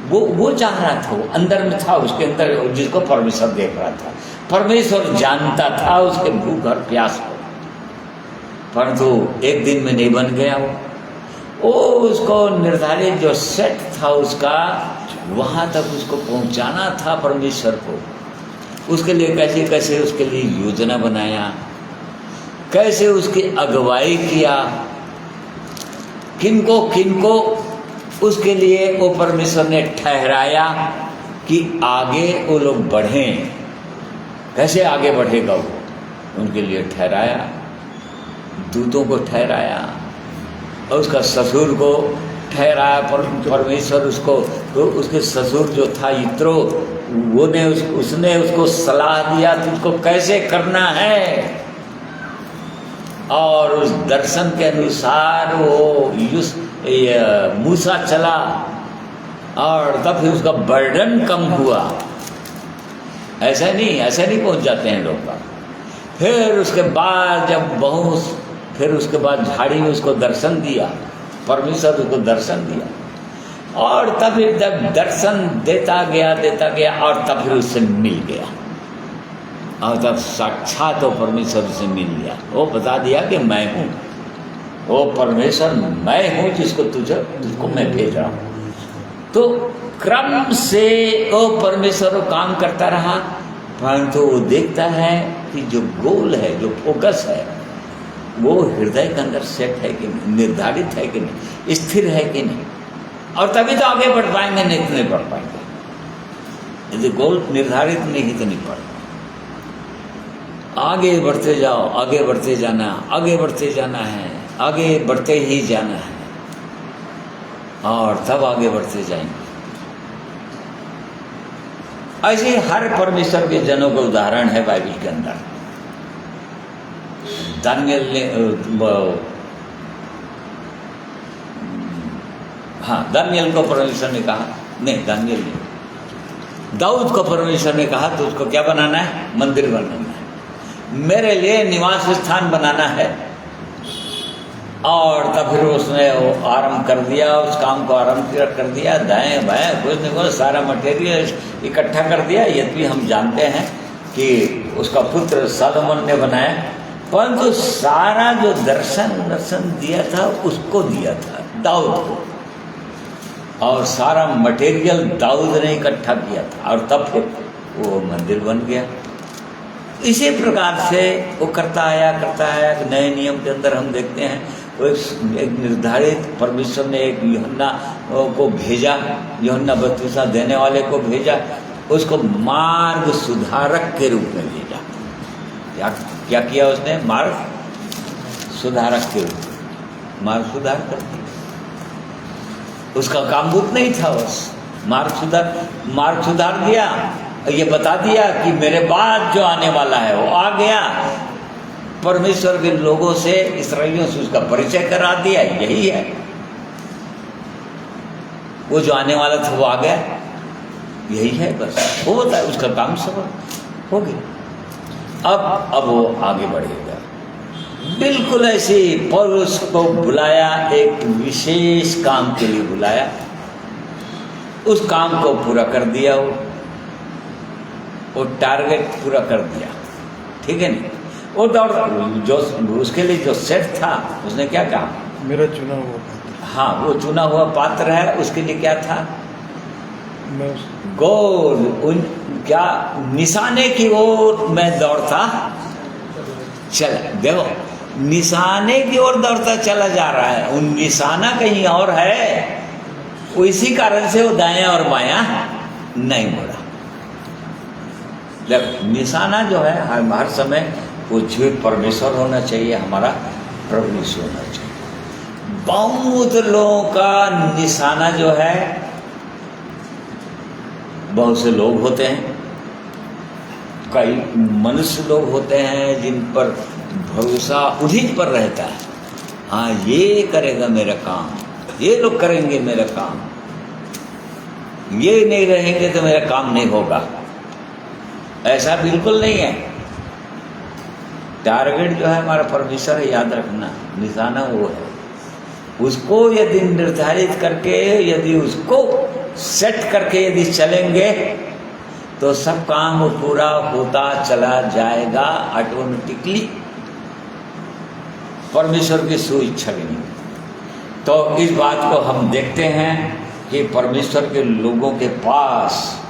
वो चाह रहा था। वो अंदर में था, उसके अंदर, जिसको परमेश्वर देख रहा था। परमेश्वर जानता था उसके भूख और प्यास को, परंतु एक दिन में नहीं बन गया। वो उसको निर्धारित जो सेट था उसका, वहाँ तक उसको पहुँचाना था परमेश्वर को। उसके लिए कैसे कैसे उसके लिए योजना बनाया, कैसे उसकी अगुवाई किया, किनको किनको उसके लिए वो परमेश्वर ने ठहराया कि आगे वो लोग बढ़ें। कैसे आगे बढ़ेगा वो, उनके लिए ठहराया, दूतों को ठहराया और उसका ससुर को ठहराया। परमेश्वर उसको, उसके ससुर जो था यित्रो, उसने उसको सलाह दिया तुझको कैसे करना है, और उस दर्शन के अनुसार वो मूसा चला और तब फिर उसका बर्डन कम हुआ। ऐसे नहीं पहुंच जाते हैं लोग। फिर उसके बाद जब फिर उसके बाद झाड़ी में उसको दर्शन दिया, परमेश्वर उसको दर्शन दिया, और तब फिर जब दर्शन देता गया और तब फिर उससे मिल गया, और तब साक्षात वो परमेश्वर से मिल गया। वो बता दिया कि मैं हूँ, वो परमेश्वर मैं हूँ जिसको मैं भेज रहा हूँ। तो क्रम से वो परमेश्वर वो काम करता रहा, परंतु वो देखता है कि जो गोल है, जो फोकस है, वो हृदय के अंदर सेट है कि नहीं, निर्धारित है कि नहीं, स्थिर है कि नहीं, और तभी तो आगे बढ़ पाएंगे, नहीं तो नहीं बढ़ पाएंगे। यदि गोल निर्धारित नहीं तो नहीं बढ़। आगे बढ़ते जाओ, आगे बढ़ते जाना, आगे बढ़ते जाना है, आगे बढ़ते ही जाना है, और तब आगे बढ़ते जाएंगे। ऐसे हर परमेश्वर के जनों का उदाहरण है बाइबल के अंदर। दानियल ने दानियल को परमेश्वर ने कहा, नहीं दानियल ने, दाऊद को परमेश्वर ने कहा तो उसको क्या बनाना है, मंदिर बनाना है, मेरे लिए निवास स्थान बनाना है। और तब फिर उसने वो आरंभ कर दिया, उस काम को आरंभ कर दिया, दाएं बाएं कुछ नहीं कुछ सारा मटेरियल इकट्ठा कर दिया। यद्यपि हम जानते हैं कि उसका पुत्र सलोमन ने बनाया, परंतु सारा जो दर्शन दिया था उसको दिया था दाऊद को, और सारा मटेरियल दाऊद ने इकट्ठा किया था, और तब फिर वो मंदिर बन गया। इसी प्रकार से वो करता आया। नए नियम के अंदर हम देखते हैं वो एक निर्धारित, परमेश्वर ने एक यूहन्ना को भेजा, यूहन्ना बपतिस्मा देने वाले को भेजा, उसको मार्ग सुधारक के रूप में भेजा। क्या किया उसने, मार्ग सुधारक के रूप में मार्ग सुधार कर दिया। उसका काम बुत नहीं था, बस मार्ग सुधार दिया, ये बता दिया कि मेरे बाद जो आने वाला है वो आ गया। परमेश्वर के लोगों से, इस्राएलियों से उसका परिचय करा दिया, यही है। वो जो आने वाला था वो आ गया, यही है, बस वो होता है, उसका काम सब हो गया। अब वो आगे बढ़ेगा। बिल्कुल ऐसे पौलुस को बुलाया, एक विशेष काम के लिए बुलाया, उस काम को पूरा कर दिया, वो टारगेट पूरा कर दिया, ठीक है नहीं। वो दौड़ जो उसके लिए जो सेट था, उसने क्या कहा, मेरा चुना हुआ पात्र। हाँ, वो चुना हुआ पात्र है, उसके लिए क्या था, गोल, उन क्या निशाने की ओर मैं दौड़ता चला। देखो, निशाने की ओर दौड़ता चला जा रहा है, उन निशाना कहीं और है, इसी कारण से वो दायां और बायां नहीं मुड़ा। देखो, निशाना जो है हर समय वो जीवित परमेश्वर होना चाहिए, हमारा प्रभु यीशु होना चाहिए। बहुत लोगों का निशाना जो है, बहुत से लोग होते हैं, कई मनुष्य लोग होते हैं जिन पर भरोसा उन्हीं पर रहता है। हाँ, ये करेगा मेरा काम, ये लोग करेंगे मेरा काम, ये नहीं रहेंगे तो मेरा काम नहीं होगा। ऐसा बिल्कुल नहीं है। टारगेट जो है हमारा परमेश्वर है, याद रखना, निशाना वो है। उसको यदि निर्धारित करके, यदि उसको सेट करके यदि चलेंगे तो सब काम पूरा होता चला जाएगा ऑटोमेटिकली, परमेश्वर की सुइच्छा के लिए। तो इस बात को हम देखते हैं कि परमेश्वर के लोगों के पास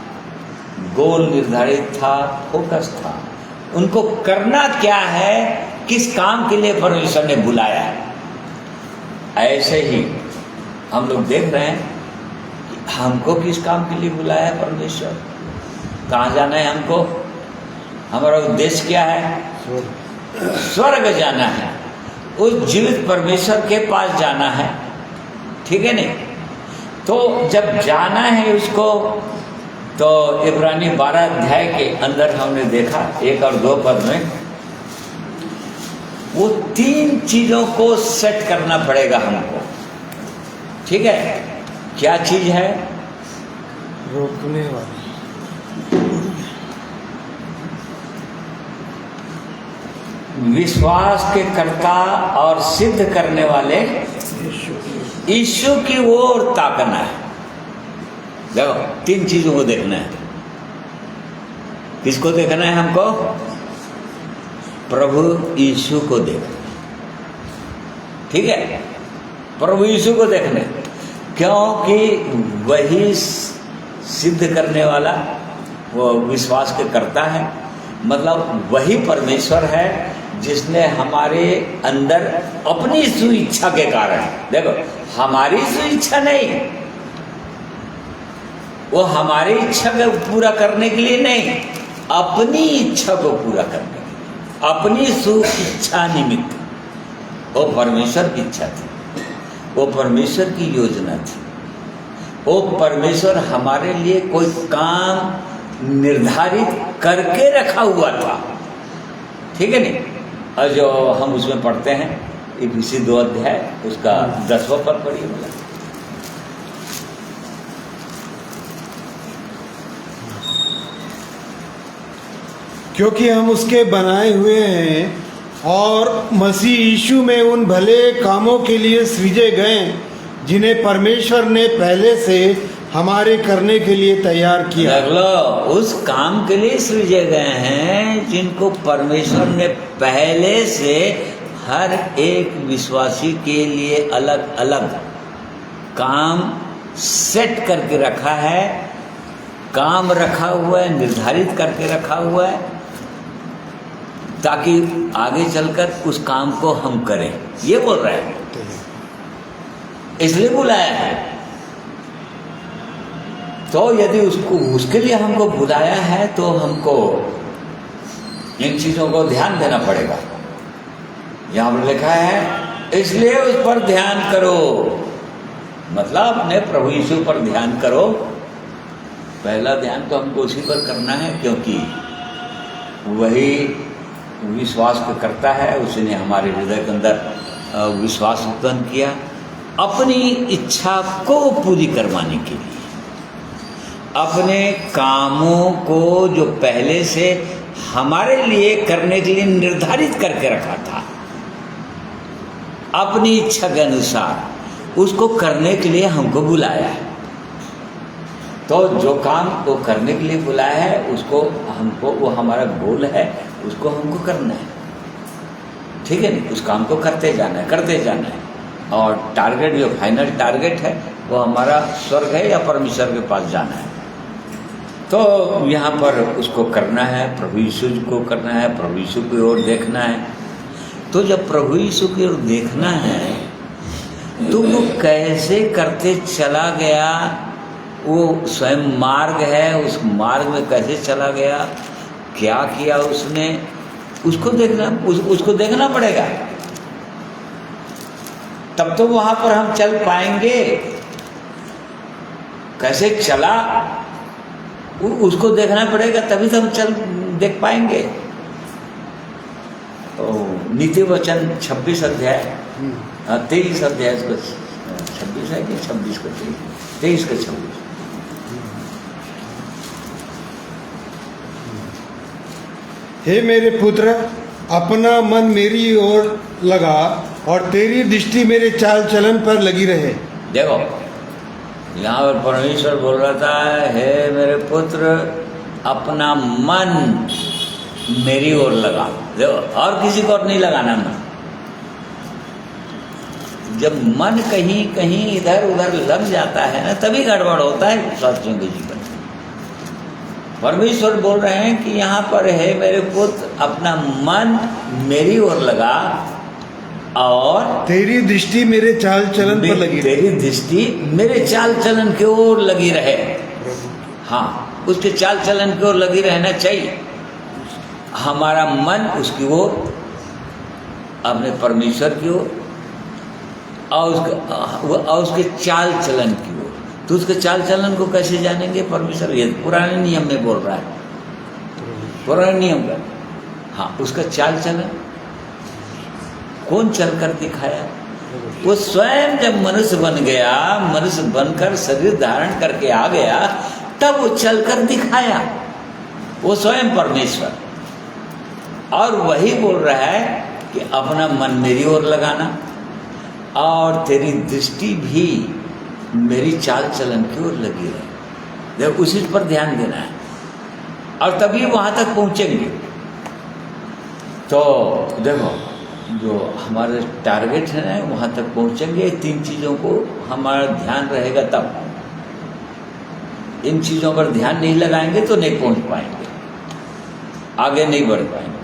गोल निर्धारित था, फोकस था। उनको करना क्या है किस काम के लिए परमेश्वर ने बुलाया है। ऐसे ही हम लोग देख रहे हैं कि हमको किस काम के लिए बुलाया है परमेश्वर, कहाँ जाना है हमको, हमारा उद्देश्य क्या है, स्वर्ग जाना है, उस जीवित परमेश्वर के पास जाना है, ठीक है नहीं। तो जब जाना है उसको, तो इब्रानी 12 अध्याय के अंदर हमने देखा 1 और 2 पद में वो 3 चीजों को सेट करना पड़ेगा हमको, ठीक है। क्या चीज है, रोकने वाली, विश्वास के कर्ता और सिद्ध करने वाले यीशु की ओर ताकना है। देखो 3 चीजों को देखना है। किसको देखना है हमको, प्रभु यीशु को देखना, ठीक है, प्रभु यीशु को देखना, क्योंकि वही सिद्ध करने वाला, वो विश्वास के कर्ता है, मतलब वही परमेश्वर है जिसने हमारे अंदर अपनी सुइच्छा के कारण, देखो हमारी सुइच्छा नहीं, वो हमारी इच्छा को पूरा करने के लिए नहीं, अपनी इच्छा को पूरा करने के लिए, अपनी सुइच्छा निमित्त, वो परमेश्वर की इच्छा थी, वो परमेश्वर की योजना थी, वो परमेश्वर हमारे लिए कोई काम निर्धारित करके रखा हुआ था, ठीक है नहीं। और जो हम उसमें पढ़ते हैं इफिसी 2 अध्याय उसका 10वां पद पढ़िए बोला, क्योंकि हम उसके बनाए हुए हैं और मसीह यीशु में उन भले कामों के लिए सृजे गए जिन्हें परमेश्वर ने पहले से हमारे करने के लिए तैयार किया। देख लो, उस काम के लिए सृजे गए हैं जिनको परमेश्वर ने पहले से हर एक विश्वासी के लिए अलग अलग काम सेट करके रखा है, काम रखा हुआ है, निर्धारित करके रखा हुआ है, ताकि आगे चलकर उस काम को हम करें, ये बोल रहे हैं, इसलिए बुलाया है। तो यदि उसके लिए हमको बुलाया है तो हमको इन चीजों को ध्यान देना पड़ेगा। यहाँ पर लिखा है इसलिए उस पर ध्यान करो, मतलब अपने प्रभु यीशु पर ध्यान करो। पहला ध्यान तो हमको उसी पर करना है, क्योंकि वही विश्वास को करता है, उसने हमारे हृदय के अंदर विश्वास उत्पन्न किया अपनी इच्छा को पूरी करवाने के लिए, अपने कामों को जो पहले से हमारे लिए करने के लिए निर्धारित करके रखा था, अपनी इच्छा के अनुसार उसको करने के लिए हमको बुलाया है। तो जो काम वो करने के लिए बुलाया है उसको हमको, वो हमारा गोल है, उसको हमको करना है, ठीक है नहीं। उस काम को करते जाना है, करते जाना है, और टारगेट जो फाइनल टारगेट है वो हमारा स्वर्ग है या परमेश्वर के पास जाना है। तो यहाँ पर उसको करना है, प्रभु यीशु को करना है, प्रभु यीशु की ओर देखना है। तो जब प्रभु यीशु की ओर देखना है तो वो कैसे करते चला गया, वो स्वयं मार्ग है, उस मार्ग में कैसे चला गया, क्या किया उसने, उसको देखना पड़ेगा, तब तो वहां पर हम चल पाएंगे। कैसे चला उसको देखना पड़ेगा, तभी तो हम देख पाएंगे। तो नीति वचन 26 अध्याय 23 अध्याय, इसको 26 है कि 26 को 23 को 26। हे मेरे पुत्र, अपना मन मेरी ओर लगा और तेरी दृष्टि मेरे चाल चलन पर लगी रहे। देखो यहाँ पर परमेश्वर बोल रहा था, हे मेरे पुत्र अपना मन मेरी ओर लगा। देखो, और किसी को और नहीं लगाना मन। जब मन कहीं कहीं इधर उधर लग जाता है ना, तभी गड़बड़ होता है विश्वासियों के जीवन। परमेश्वर बोल रहे हैं कि यहाँ पर है मेरे पुत्र, अपना मन मेरी ओर लगा और तेरी दृष्टि मेरे चाल चलन पर लगी रहे। तेरी दृष्टि मेरे चाल चलन की ओर लगी रहे। हाँ, उसके चाल चलन की ओर लगी रहना चाहिए। हमारा मन उसकी ओर, अपने परमेश्वर की ओर और उसके चाल चलन की ओर। तो उसके चाल चलन को कैसे जानेंगे? परमेश्वर ये पुराने नियम में बोल रहा है, पुराने नियम का। हाँ, उसका चाल चलन कौन चलकर दिखाया? वो स्वयं जब मनुष्य बन गया, मनुष्य बनकर शरीर धारण करके आ गया, तब वो चलकर दिखाया। वो स्वयं परमेश्वर। और वही बोल रहा है कि अपना मन मेरी ओर लगाना और तेरी दृष्टि भी मेरी चाल चलन की ओर लगी रहे। देखो, उसी पर ध्यान देना है और तभी वहां तक पहुंचेंगे। तो देखो, जो हमारे टारगेट है ना, वहां तक पहुंचेंगे। 3 चीजों को हमारा ध्यान रहेगा तब। इन चीजों पर ध्यान नहीं लगाएंगे तो नहीं पहुंच पाएंगे, आगे नहीं बढ़ पाएंगे।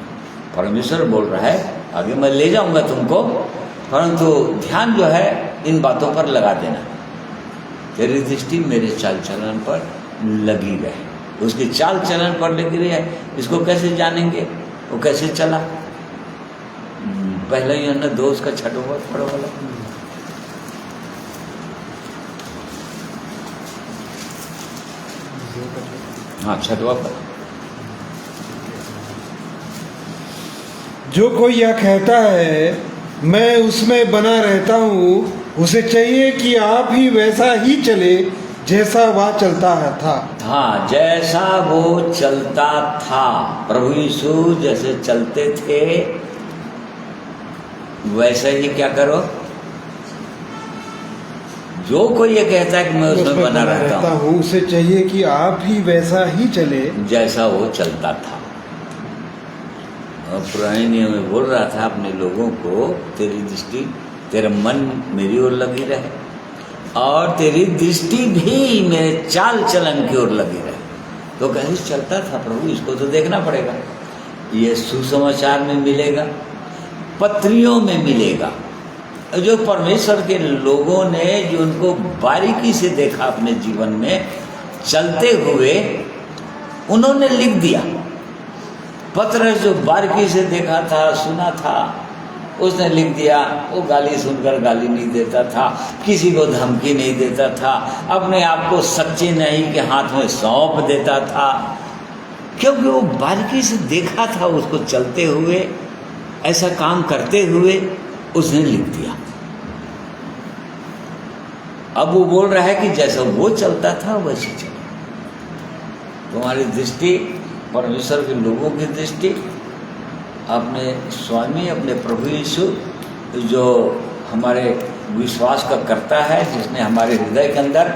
परमेश्वर बोल रहा है आगे मैं ले जाऊंगा तुमको, परंतु ध्यान जो है इन बातों पर लगा देना। तेरी दृष्टि मेरे चाल चलन पर लगी रहे। उसकी चाल चलन पर लगी रही है। इसको कैसे जानेंगे? वो कैसे चला? पहले ही हमने 2 उसका छठवां पढ़ो वाला। हाँ, छठवां पर। जो कोई यह कहता है मैं उसमें बना रहता हूँ, उसे चाहिए कि आप ही वैसा ही चले जैसा वह चलता था। हाँ, जैसा वो चलता था। प्रभु यीशु जैसे चलते थे वैसे ही क्या करो। जो कोई ये कहता है कि मैं उसमें बना रहता हूँ, उसे चाहिए कि आप ही वैसा ही चले जैसा वो चलता था। और पुराने नियम में बोल रहा था अपने लोगों को, तेरी दृष्टि, तेरा मन मेरी ओर लगी रहे और तेरी दृष्टि भी मेरे चाल चलन की ओर लगी रहे। तो कैसे चलता था प्रभु? इसको तो देखना पड़ेगा। ये सुसमाचार में मिलेगा, पत्रियों में मिलेगा। जो परमेश्वर के लोगों ने जो उनको बारीकी से देखा अपने जीवन में चलते हुए, उन्होंने लिख दिया। पतरस जो बारीकी से देखा था, सुना था, उसने लिख दिया। वो गाली सुनकर गाली नहीं देता था, किसी को धमकी नहीं देता था, अपने आप को सच्चे नहीं के हाथ में सौंप देता था, क्योंकि वो बारीकी से देखा था उसको चलते हुए, ऐसा काम करते हुए उसने लिख दिया। अब वो बोल रहा है कि जैसा वो चलता था वैसे चलो। तुम्हारी दृष्टि, परमेश्वर के लोगों की दृष्टि, अपने स्वामी, अपने प्रभु यीशु जो हमारे विश्वास का करता है, जिसने हमारे हृदय के अंदर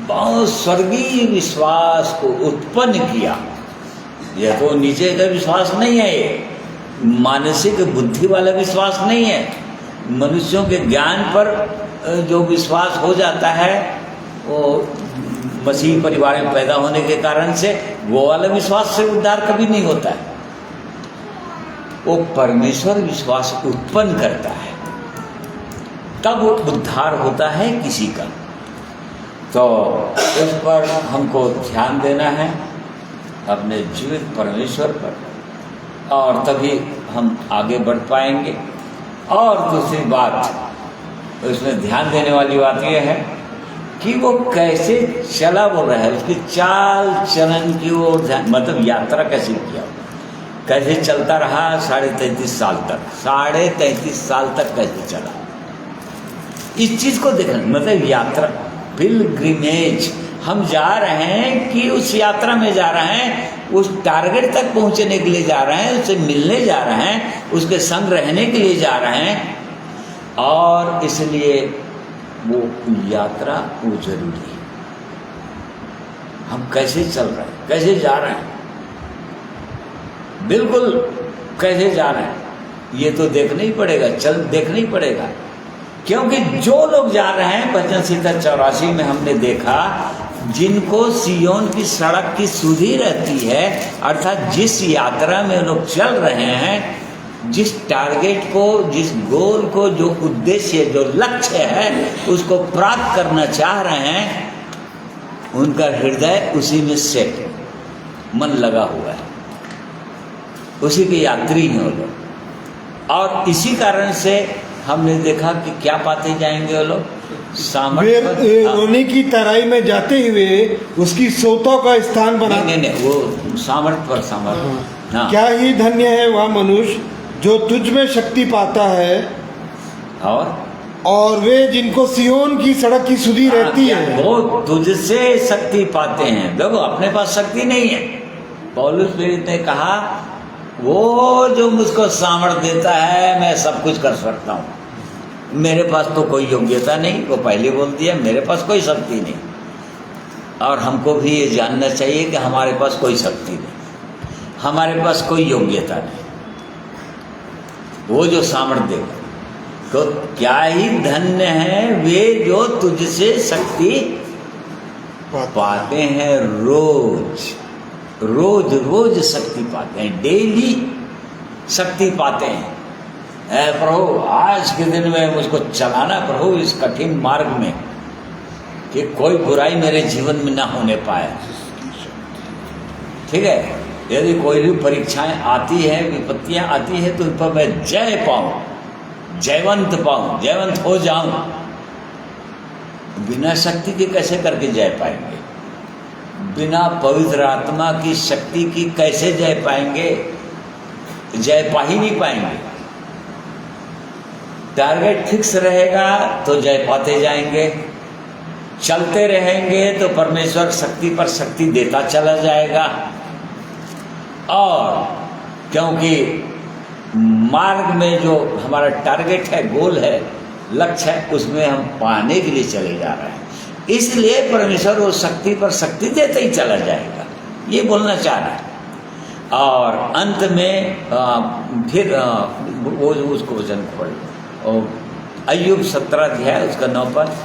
बहुत स्वर्गीय विश्वास को उत्पन्न किया। यह तो नीचे का विश्वास नहीं है, ये मानसिक बुद्धि वाला विश्वास नहीं है। मनुष्यों के ज्ञान पर जो विश्वास हो जाता है वो मसीह परिवार में पैदा होने के कारण से, वो वाला विश्वास से उद्धार कभी नहीं होता है। वो परमेश्वर विश्वास उत्पन्न करता है, तब वो उद्धार होता है किसी का। तो इस पर हमको ध्यान देना है, अपने जीवित परमेश्वर पर, और तभी हम आगे बढ़ पाएंगे। और दूसरी बात, उसमें ध्यान देने वाली बात यह है कि वो कैसे चला, बोल रहा है उसकी चाल चलन की ओर ध्यान, मतलब यात्रा कैसे किया, कैसे चलता रहा 33.5 साल तक, 33.5 साल तक कैसे चला, इस चीज को देखना। मतलब यात्रा, पिलग्रिमेज, हम जा रहे हैं कि उस यात्रा में जा रहे हैं, उस टारगेट तक पहुंचने के लिए जा रहे हैं, उससे मिलने जा रहे हैं, उसके संग रहने के लिए जा रहे हैं, और इसलिए वो यात्रा वो जरूरी है। हम कैसे चल रहे हैं, कैसे जा रहे हैं, बिल्कुल कैसे जा रहे हैं, ये तो देखना ही पड़ेगा, देखना ही पड़ेगा। क्योंकि जो लोग जा रहे हैं, भजन संहिता 84 में हमने देखा, जिनको सियोन की सड़क की सुधि रहती है, अर्थात जिस यात्रा में लोग चल रहे हैं, जिस टारगेट को, जिस गोल को, जो उद्देश्य, जो लक्ष्य है, उसको प्राप्त करना चाह रहे हैं, उनका हृदय उसी में सेट है, मन लगा हुआ है, उसी के यात्री हैं वो लोग। और इसी कारण से हमने देखा कि क्या पाते जाएंगे वो लोग, वे रोने की तराई में जाते हुए उसकी सोतों का स्थान बना। नहीं, वो सामर्थ पर सामर्थ। हाँ। क्या ही धन्य है वह मनुष्य जो तुझ में शक्ति पाता है, और वे जिनको सियोन की सड़क की सुधि रहती है, वो तुझसे शक्ति पाते हैं। देखो, अपने पास शक्ति नहीं है। पौलुस प्रेरित ने कहा, वो जो मुझको सामर्थ्य देता है, मैं सब कुछ कर सकता हूँ। मेरे पास तो कोई योग्यता नहीं, वो पहले बोल दिया, मेरे पास कोई शक्ति नहीं। और हमको भी ये जानना चाहिए कि हमारे पास कोई शक्ति नहीं, हमारे पास कोई योग्यता नहीं। वो जो सामर्थ्य देगा, तो क्या ही धन्य है वे जो तुझसे शक्ति पाते हैं। रोज रोज रोज शक्ति पाते हैं, डेली शक्ति पाते हैं। प्रभु, आज के दिन में मुझको चलाना प्रभु इस कठिन मार्ग में, कि कोई बुराई मेरे जीवन में ना होने पाए। ठीक है, यदि कोई भी परीक्षाएं आती है, विपत्तियां आती है, तो उन पर मैं जय पाऊं, जयवंत पाऊं, जयवंत हो जाऊं। बिना शक्ति के कैसे करके जय पाएंगे? बिना पवित्र आत्मा की शक्ति की कैसे जय पाएंगे? जय पा ही नहीं पाएंगे। टारगेट फिक्स रहेगा तो जय पाते जाएंगे, चलते रहेंगे तो परमेश्वर शक्ति पर शक्ति देता चला जाएगा। और क्योंकि मार्ग में जो हमारा टारगेट है, गोल है, लक्ष्य है, उसमें हम पाने के लिए चले जा रहे हैं, इसलिए परमेश्वर वो शक्ति पर शक्ति देते ही चला जाएगा, ये बोलना चाह रहा है। और अंत में फिर वो उसको वचन पढ़, और अय्यूब 17 अध्याय उसका 9 पद।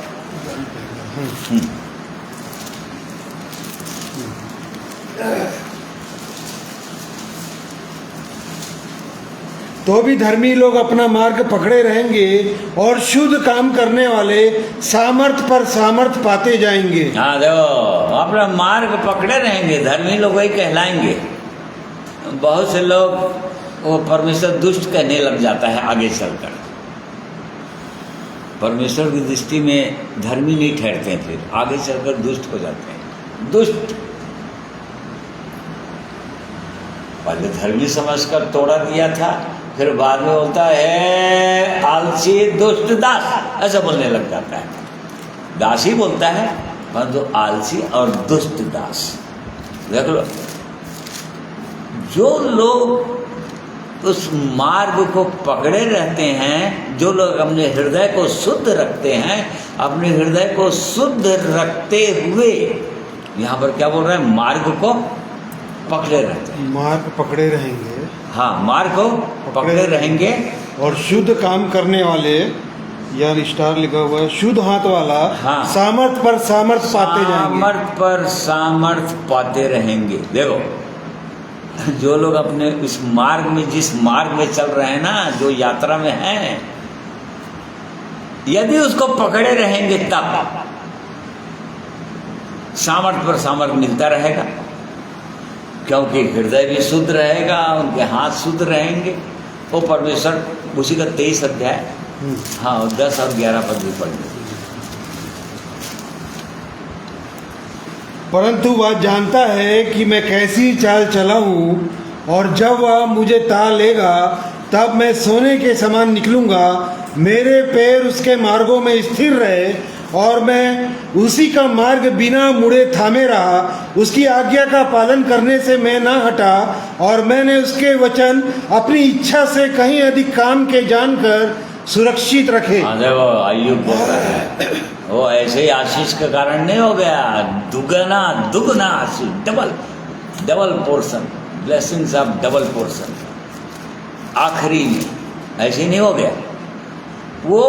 तो भी धर्मी लोग अपना मार्ग पकड़े रहेंगे और शुद्ध काम करने वाले सामर्थ पर सामर्थ पाते जाएंगे। हाँ, देखो, अपना मार्ग पकड़े रहेंगे, धर्मी लोग वही कहलाएंगे। बहुत से लोग वो परमेश्वर दुष्ट कहने लग जाता है आगे चलकर, परमेश्वर की दृष्टि में धर्मी नहीं ठहरते हैं, फिर आगे चलकर दुष्ट हो जाते हैं। दुष्ट पहले धर्मी समझकर तोड़ा दिया था, फिर बाद में बोलता है आलसी दुष्ट दास, ऐसा बोलने लग जाता है। दास ही बोलता है, परंतु आलसी और दुष्ट दास। देख लो, जो लोग उस मार्ग को पकड़े रहते हैं, जो लोग अपने हृदय को शुद्ध रखते हैं, अपने हृदय को शुद्ध रखते हुए, यहाँ पर क्या बोल रहे हैं, मार्ग को पकड़े रहते हैं। मार्ग पकड़े रहेंगे, हाँ, मार्ग को पकड़े रहेंगे और शुद्ध काम करने वाले, यार स्टार लिखा हुआ है, शुद्ध हाथ वाला, हाँ, सामर्थ पर सामर्थ पाते जाएंगे। सामर्थ पर सामर्थ पाते रहेंगे। देखो, जो लोग अपने इस मार्ग में, जिस मार्ग में चल रहे हैं ना, जो यात्रा में हैं, यदि उसको पकड़े रहेंगे तब सामर्थ पर सामर्थ मिलता रहेगा, क्योंकि हृदय भी शुद्ध रहेगा, उनके हाथ शुद्ध रहेंगे। वो परमेश्वर, उसी का 23 अध्याय, हाँ, 10 और 11 पद भी पढ़। परंतु वह जानता है कि मैं कैसी चाल चला हूँ, और जब वह मुझे ता लेगा तब मैं सोने के समान निकलूँगा। मेरे पैर उसके मार्गों में स्थिर रहे, और मैं उसी का मार्ग बिना मुड़े थामे रहा। उसकी आज्ञा का पालन करने से मैं ना हटा, और मैंने उसके वचन अपनी इच्छा से कहीं अधिक काम के जानकर सुरक्षित रखे। देखो, अय्यूब बोल रहा है, वो ऐसे ही आशीष के कारण नहीं हो गया, दुगना दुगना आशीष, double portion, blessings of double portion. आखिरी में ऐसे नहीं हो गया, वो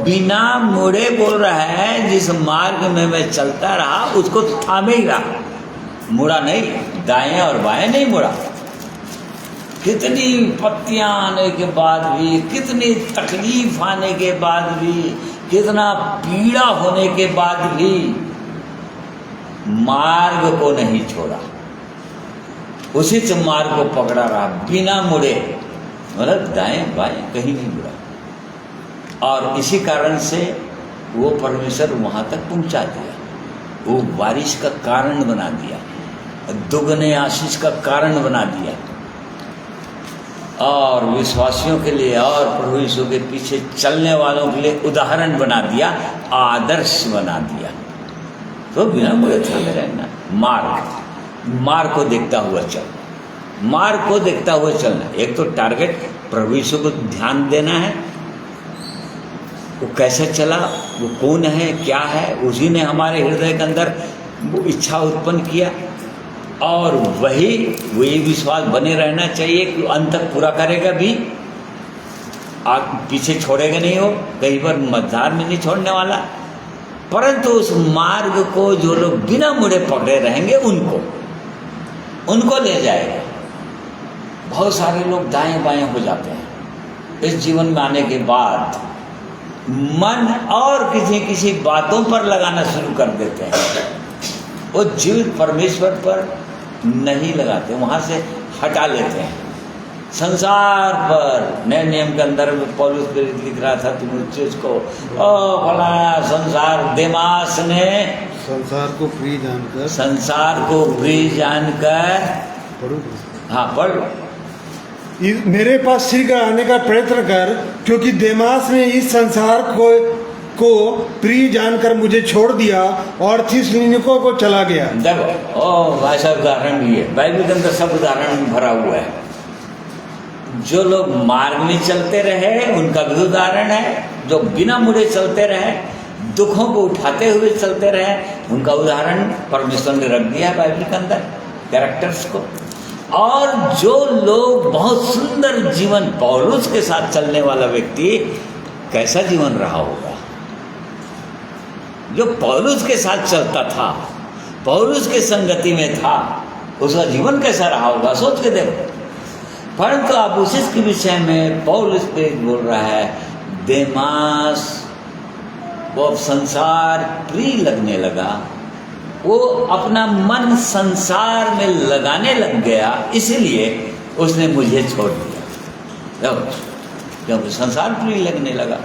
बिना मुड़े बोल रहा है, जिस मार्ग में मैं चलता रहा उसको थामे ही रहा, मुड़ा नहीं, दाएं और बाएं नहीं मुड़ा। कितनी पत्तियां आने के बाद भी, कितनी तकलीफ आने के बाद भी, कितना पीड़ा होने के बाद भी मार्ग को नहीं छोड़ा, उसी से मार्ग को पकड़ा रहा बिना मुड़े, मतलब दाएं बाएं कहीं नहीं मुड़ा। और इसी कारण से वो परमेश्वर वहां तक पहुंचा दिया, वो बारिश का कारण बना दिया, दुगने आशीष का कारण बना दिया, और विश्वासियों के लिए और प्रभु यीशु के पीछे चलने वालों के लिए उदाहरण बना दिया, आदर्श बना दिया। तो बिना मुड़े थामे रहना, मार्ग को देखता हुआ चल, मार्ग को देखता हुआ चलना। एक तो टारगेट प्रभु यीशु को ध्यान देना है, वो कैसे चला, वो कौन है, क्या है, उसी ने हमारे हृदय के अंदर वो इच्छा उत्पन्न किया, और वही विश्वास बने रहना चाहिए कि अंत तक पूरा करेगा भी, पीछे छोड़ेगा नहीं, हो कहीं पर मझधार में नहीं छोड़ने वाला। परंतु उस मार्ग को जो लोग बिना मुड़े पकड़े रहेंगे उनको ले जाएगा। बहुत सारे लोग दाएं बाएं हो जाते हैं इस जीवन में आने के बाद, मन और किसी बातों पर लगाना शुरू कर देते हैं, वो जीवित परमेश्वर पर नहीं लगाते, वहां से हटा लेते हैं। संसार पर नए नियम के अंदर में पौलुस लिख रहा था तीमुथियुस को, ओ भला संसार, देमास ने संसार को प्रिय जानकर हाँ पढ़, मेरे पास शीघ्र आने का प्रयत्न कर, क्योंकि देमास ने इस संसार को प्रिय जानकर मुझे छोड़ दिया और थिस्सलुनीकियों को चला गया। देखो ऐसा उदाहरण भी है, बाइबल के अंदर सब उदाहरण भरा हुआ है। जो लोग मार्ग में चलते रहे उनका भी उदाहरण है, जो बिना मुड़े चलते रहे, दुखों को उठाते हुए चलते रहे, उनका उदाहरण परमेश्वर ने रख दिया है बाइबल के अंदर, कैरेक्टर्स को। और जो लोग बहुत सुंदर जीवन, पौलुस के साथ चलने वाला व्यक्ति कैसा जीवन रहा होगा, जो पौलुस के साथ चलता था, पौलुस के संगति में था, उसका जीवन कैसा रहा होगा, सोच के देखो। परंतु अब उसी के विषय में पौलुस पे बोल रहा है, देमास वो अब संसार प्रिय लगने लगा, वो अपना मन संसार में लगाने लग गया, इसीलिए उसने मुझे छोड़ दिया। क्योंकि संसार प्रिय लगने लगा,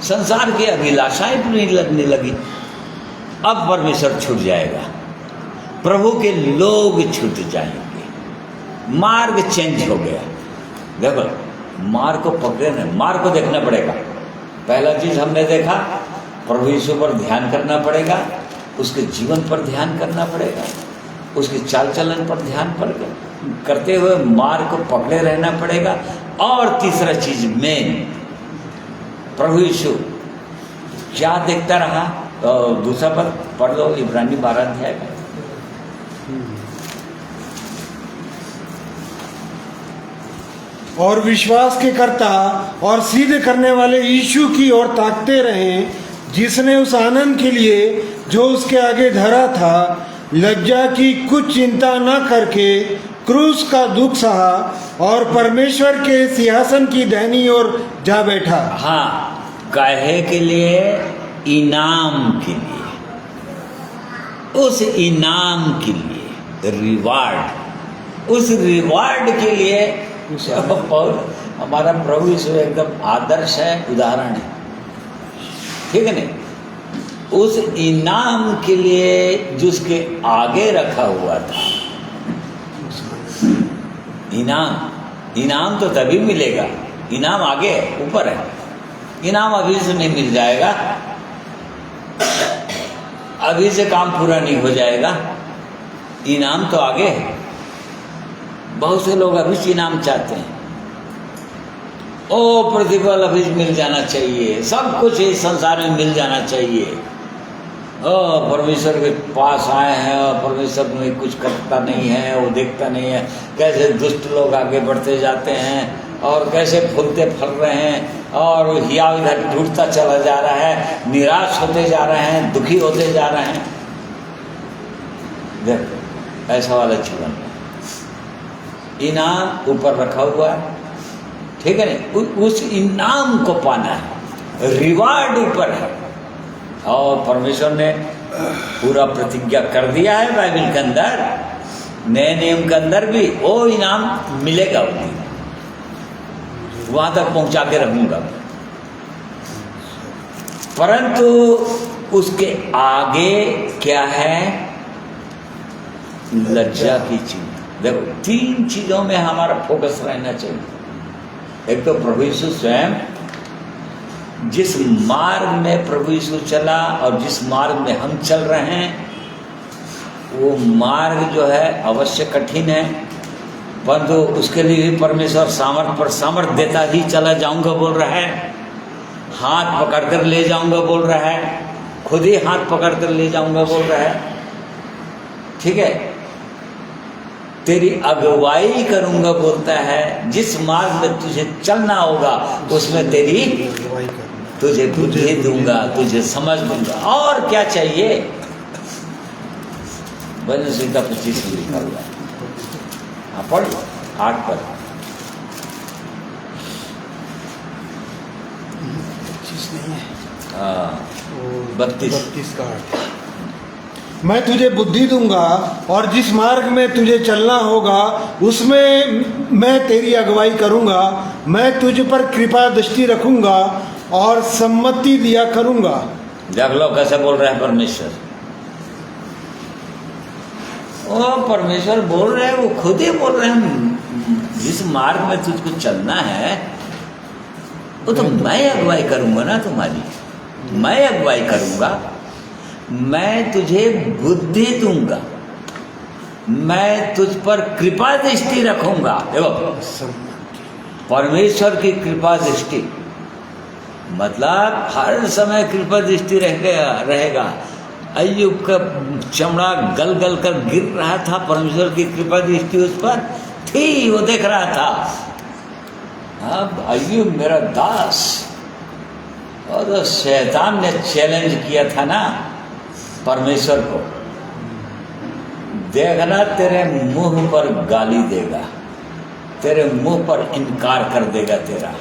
संसार की अभिलाषाएं प्रिय लगने लगी। अब परमेश्वर छूट जाएगा, प्रभु के लोग छूट जाएंगे, मार्ग चेंज हो गया। देखो मार्ग को पकड़े ना, मार्ग को देखना पड़ेगा। पहला चीज हमने देखा, प्रभु यीशु पर ध्यान करना पड़ेगा, उसके जीवन पर ध्यान करना पड़ेगा, उसके चाल चलन पर ध्यान करते हुए मार्ग को पकड़े रहना पड़ेगा। और तीसरा चीज मेन, प्रभु यीशु क्या देखता रहा, तो दूसरा पद पढ़ लो, इब्रानी 12 अध्याय का। और विश्वास के कर्ता और सिद्ध करने वाले यीशु की ओर ताकते रहें, जिसने उस आनंद के लिए जो उसके आगे धरा था, लज्जा की कुछ चिंता न करके क्रूस का दुख सहा और परमेश्वर के सिंहासन की दाहिनी ओर जा बैठा। हाँ, काहे के लिए, इनाम के लिए, उस इनाम के लिए, रिवार्ड, उस रिवार्ड के लिए। हमारा प्रभु यीशु एकदम आदर्श है, उदाहरण है, ठीक है नहीं। उस इनाम के लिए जिसके आगे रखा हुआ था, इनाम तो तभी मिलेगा, इनाम आगे है, ऊपर है, इनाम अभी से नहीं मिल जाएगा, अभी से काम पूरा नहीं हो जाएगा, इनाम तो आगे है। बहुत से लोग अभी से इनाम चाहते हैं, ओ प्रतिफल अभी मिल जाना चाहिए, सब कुछ इस संसार में मिल जाना चाहिए। परमेश्वर के पास आए हैं और परमेश्वर में कुछ करता नहीं है, वो देखता नहीं है, कैसे दुष्ट लोग आगे बढ़ते जाते हैं और कैसे फूलते फल रहे हैं, और हिया इधर टूटता चला जा रहा है, निराश होते जा रहे हैं, दुखी होते जा रहे हैं। देखो ऐसा वाला जीवन, इनाम ऊपर रखा हुआ है, ठीक है ना, उस इनाम को पाना है, रिवार्ड ऊपर है। और परमेश्वर ने पूरा प्रतिज्ञा कर दिया है बाइबल के अंदर, नए नियम के अंदर भी वो इनाम मिलेगा, वहां तक पहुंचा के रखूंगा। परंतु उसके आगे क्या है? लज्जा की चीज। देखो 3 चीजों में हमारा फोकस रहना चाहिए। एक तो प्रभु यीशु स्वयं, जिस मार्ग में प्रभु यीशु चला और जिस मार्ग में हम चल रहे हैं, वो मार्ग जो है अवश्य कठिन है, परंतु उसके लिए भी परमेश्वर सामर्थ पर सामर्थ देता ही चला जाऊंगा बोल रहा है। हाथ पकड़कर ले जाऊंगा बोल रहा है, खुद ही हाथ पकड़कर ले जाऊंगा बोल रहा है, ठीक है। तेरी अगुवाई करूंगा बोलता है। जिस मार्ग में तुझे चलना होगा उसमें तेरी तुझे बुद्धि दूंगा, तुझे समझ दूंगा। और क्या चाहिए? भजन संहिता 25 में लिखा हुआ है, हाँ पढ़ 8 पर। 25 नहीं है, 32 का 8। मैं तुझे बुद्धि दूंगा और जिस मार्ग में तुझे चलना होगा उसमें मैं तेरी अगुवाई करूंगा। मैं तुझ पर कृपा दृष्टि रखूंगा और सम्मति दिया करूंगा। देख लो कैसे बोल रहे हैं परमेश्वर। ओ परमेश्वर बोल रहे हैं, वो खुद ही बोल रहे हैं, जिस मार्ग में तुझको चलना है वो तो मैं अगुवाई करूंगा ना तुम्हारी, मैं अगुवाई करूंगा, मैं तुझे बुद्धि दूंगा, मैं तुझ पर कृपा दृष्टि रखूंगा। देखो परमेश्वर की कृपा दृष्टि मतलब हर समय कृपा दृष्टि रहेगा। अय्यूब का चमड़ा गल गल कर गिर रहा था, परमेश्वर की कृपा दृष्टि उस पर थी, वो देख रहा था। अब अय्यूब मेरा दास, और तो शैतान ने चैलेंज किया था ना परमेश्वर को, देखना तेरे मुंह पर गाली देगा, तेरे मुंह पर इनकार कर देगा तेरा,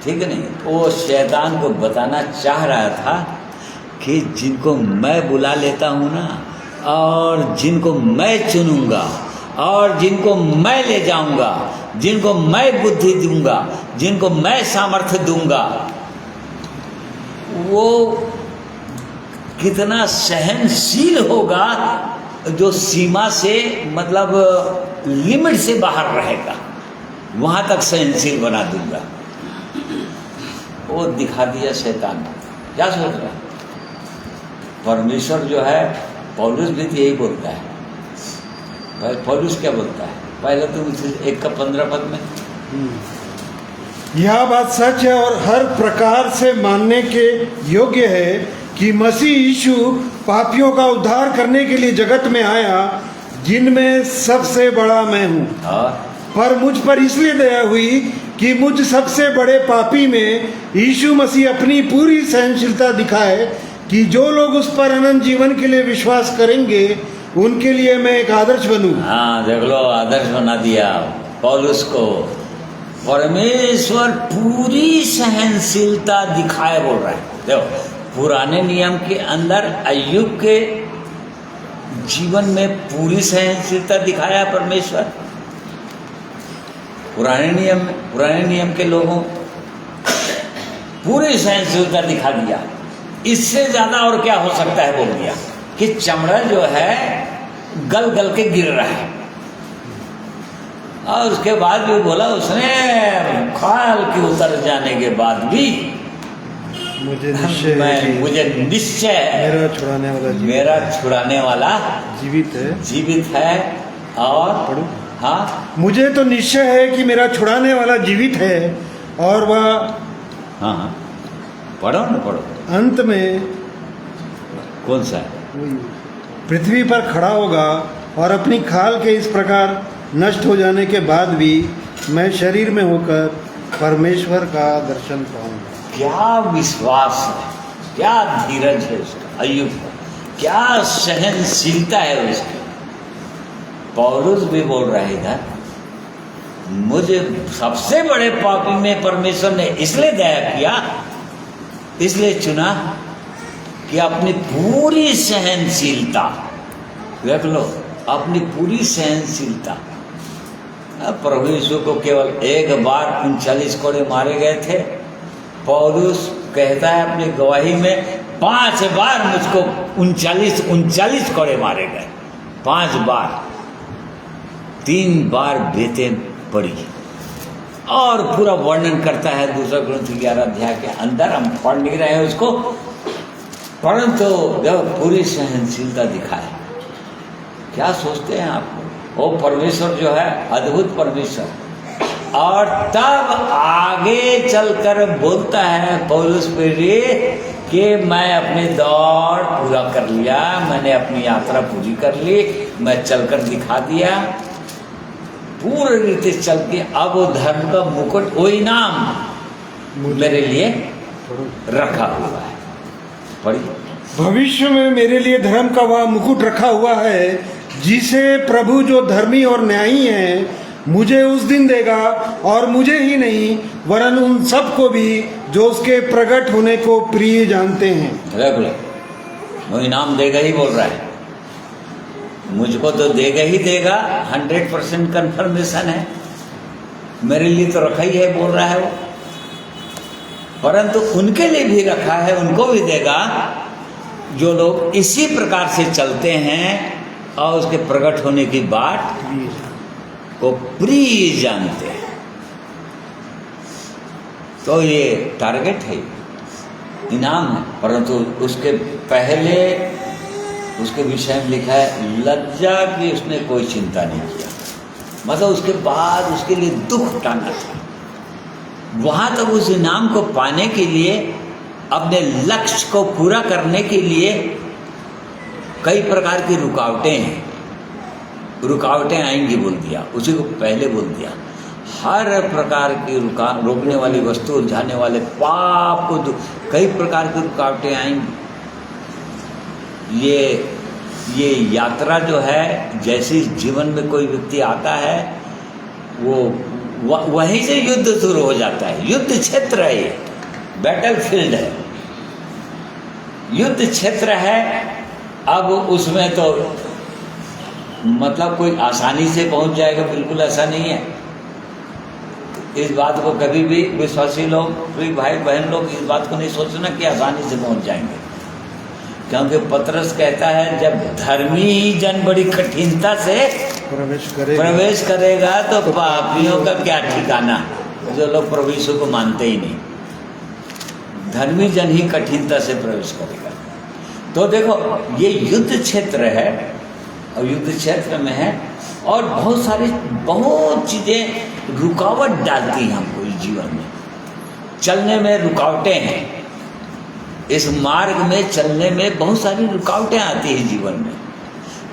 ठीक है नहीं। वो शैतान को बताना चाह रहा था कि जिनको मैं बुला लेता हूँ ना, और जिनको मैं चुनूंगा, और जिनको मैं ले जाऊंगा, जिनको मैं बुद्धि दूंगा, जिनको मैं सामर्थ्य दूंगा, वो कितना सहनशील होगा, जो सीमा से मतलब लिमिट से बाहर रहेगा, वहां तक सहनशील बना दूंगा। वो दिखा दिया शैतान ने। क्या सोच रहा है परमेश्वर जो है? पौलुस भी यही बोलता है। पौलुस क्या बोलता है? पहले तो 1:15 पद में यह बात सच है और हर प्रकार से मानने के योग्य है कि मसीह यीशु पापियों का उद्धार करने के लिए जगत में आया, जिनमें सबसे बड़ा मैं हूँ। पर मुझ पर इसलिए दया हुई कि मुझ सबसे बड़े पापी में यीशु मसीह अपनी पूरी सहनशीलता दिखाए, कि जो लोग उस पर अनंत जीवन के लिए विश्वास करेंगे उनके लिए मैं एक आदर्श बनूं। हाँ देख लो, आदर्श बना दिया पौलुस को। परमेश्वर पूरी सहनशीलता दिखाए बोल रहा है। देखो पुराने नियम के अंदर अय्यूब के जीवन में पूरी सहनशीलता दिखाया परमेश्वर। पुराने नियम के लोगों पूरी सहनशीलता दिखा दिया। इससे ज्यादा और क्या हो सकता है बोल दिया कि चमड़ा जो है गल गल के गिर रहा है। और उसके बाद भी बोला उसने, खाल के उतर जाने के बाद भी मुझे निश्चय मेरा छुड़ाने वाला जीवित है और हाँ, मुझे तो निश्चय है कि मेरा छुड़ाने वाला जीवित है और वह हाँ पढ़ो ना, पढ़ो। अंत में कौन सा? पृथ्वी पर खड़ा होगा और अपनी खाल के इस प्रकार नष्ट हो जाने के बाद भी मैं शरीर में होकर परमेश्वर का दर्शन पाऊंगा। क्या विश्वास है, क्या धीरज है उसका, अय्यूब का, क्या सहनशीलता है उसकी। पौलुस भी बोल रहा है इधर, मुझे सबसे बड़े पापी में परमेश्वर ने इसलिए दया किया, इसलिए चुना कि अपनी पूरी सहनशीलता, देख लो, अपनी पूरी सहनशीलता। प्रभु यीशु को केवल एक बार 39 कोड़े मारे गए थे। पौलुस कहता है अपनी गवाही में, 5 बार मुझको 39 कोड़े मारे गए, 5 बार, 3 बार बेतें पड़ी। और पूरा वर्णन करता है 2 कुरिन्थियों 11 अध्याय के अंदर, हम पढ़ नहीं रहे हैं उसको, परंतु जब पूरी सहनशीलता दिखाए। क्या सोचते हैं आप? वो परमेश्वर जो है अद्भुत परमेश्वर। और तब आगे चलकर बोलता है पौलुस प्रेरित कि मैं अपनी दौड़ पूरा कर लिया, मैंने अपनी यात्रा पूरी कर ली, मैं चलकर दिखा दिया पूरी रीति चल के। अब वो धर्म का मुकुट, वो इनाम मेरे लिए रखा हुआ है। पढ़िए, भविष्य में मेरे लिए धर्म का वह मुकुट रखा हुआ है, जिसे प्रभु जो धर्मी और न्यायी है मुझे उस दिन देगा, और मुझे ही नहीं वरन उन सबको भी जो उसके प्रकट होने को प्रिय जानते हैं। देख लो, वो इनाम देगा ही बोल रहा है, मुझको तो देगा ही देगा, 100% कन्फर्मेशन है, मेरे लिए तो रखा ही है बोल रहा है वो। परंतु उनके लिए भी रखा है, उनको भी देगा जो लोग इसी प्रकार से चलते हैं और उसके प्रकट होने की बात को प्रिय जानते हैं। तो ये टारगेट है, इनाम है। परंतु उसके पहले उसके विषय में लिखा है लज्जा की उसने कोई चिंता नहीं किया, मतलब उसके बाद उसके लिए दुख उठाना था। वहां तक उस इनाम को पाने के लिए, अपने लक्ष्य को पूरा करने के लिए कई प्रकार की रुकावटें हैं, रुकावटें आएंगी बोल दिया, उसी को पहले बोल दिया। हर प्रकार की रोकने वाली वस्तु, उलझाने वाले पाप को, कई प्रकार की रुकावटें आएंगी। ये यात्रा जो है, जैसे जीवन में कोई व्यक्ति आता है वो वहीं से युद्ध शुरू हो जाता है। युद्ध क्षेत्र है, ये बैटल फील्ड है, युद्ध क्षेत्र है। अब उसमें तो मतलब कोई आसानी से पहुंच जाएगा, बिल्कुल ऐसा नहीं है। इस बात को कभी भी विश्वासी लोग, कोई भाई बहन लोग इस बात को नहीं सोचना कि आसानी से पहुंच जाएंगे, क्योंकि पतरस कहता है जब धर्मी जन बड़ी कठिनता से प्रवेश करेगा तो पापियों का क्या ठिकाना, जो लोग प्रभु यीशु को मानते ही नहीं। धर्मी जन ही कठिनता से प्रवेश करेगा। तो देखो, ये युद्ध क्षेत्र है और युद्ध क्षेत्र में है, और बहुत चीज़ें रुकावट डालती हैं हमको इस जीवन में। चलने में रुकावटें हैं, इस मार्ग में चलने में बहुत सारी रुकावटें आती हैं जीवन में,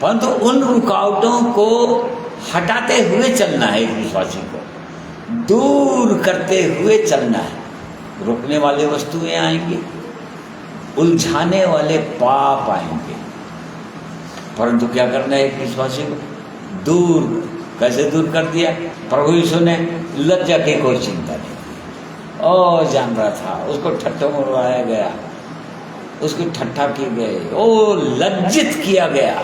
परंतु उन रुकावटों को हटाते हुए चलना है। एक विश्वासी को दूर करते हुए चलना है। रोकने वाली वस्तुएं आएंगी, उलझाने वाले पाप आएंगे, परंतु क्या करना है एक विश्वासी को? दूर। कैसे दूर कर दिया? प्रभु यीशु ने लज्जा की कोई चिंता नहीं, और जान रहा था, उसको ठट्ठा मरवाया गया, उसकी ठट्ठा की गई, ओ लज्जित किया गया,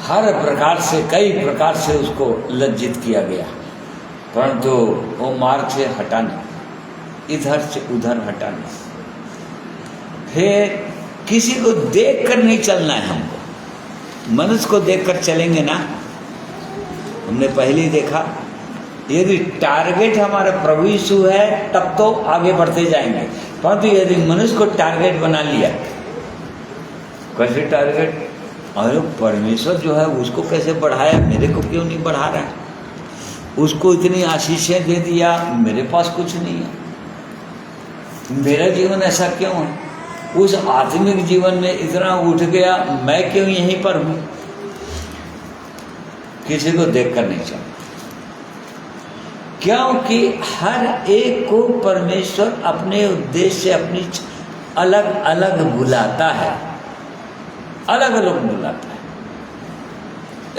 हर प्रकार से, कई प्रकार से उसको लज्जित किया गया, परंतु वो मार्ग से हटा नहीं, इधर से उधर हटा नहीं। फिर किसी को देख कर नहीं चलना है हमको। मनुष्य को देखकर चलेंगे ना, हमने पहले ही देखा, यदि टारगेट हमारा प्रभु यीशु है तब तो आगे बढ़ते जाएंगे, परंतु यदि मनुष्य को टारगेट बना लिया, कैसे टारगेट? अरे परमेश्वर जो है उसको कैसे बढ़ाया, मेरे को क्यों नहीं बढ़ा रहा है? उसको इतनी आशीषें दे दिया, मेरे पास कुछ नहीं है, मेरा जीवन ऐसा क्यों है? उस आत्मिक जीवन में इतना उठ गया, मैं क्यों यहीं पर हूं? किसी को देखकर नहीं चलना, क्योंकि हर एक को परमेश्वर अपने उद्देश्य से अपनी अलग अलग बुलाता है, अलग अलग बुलाता है,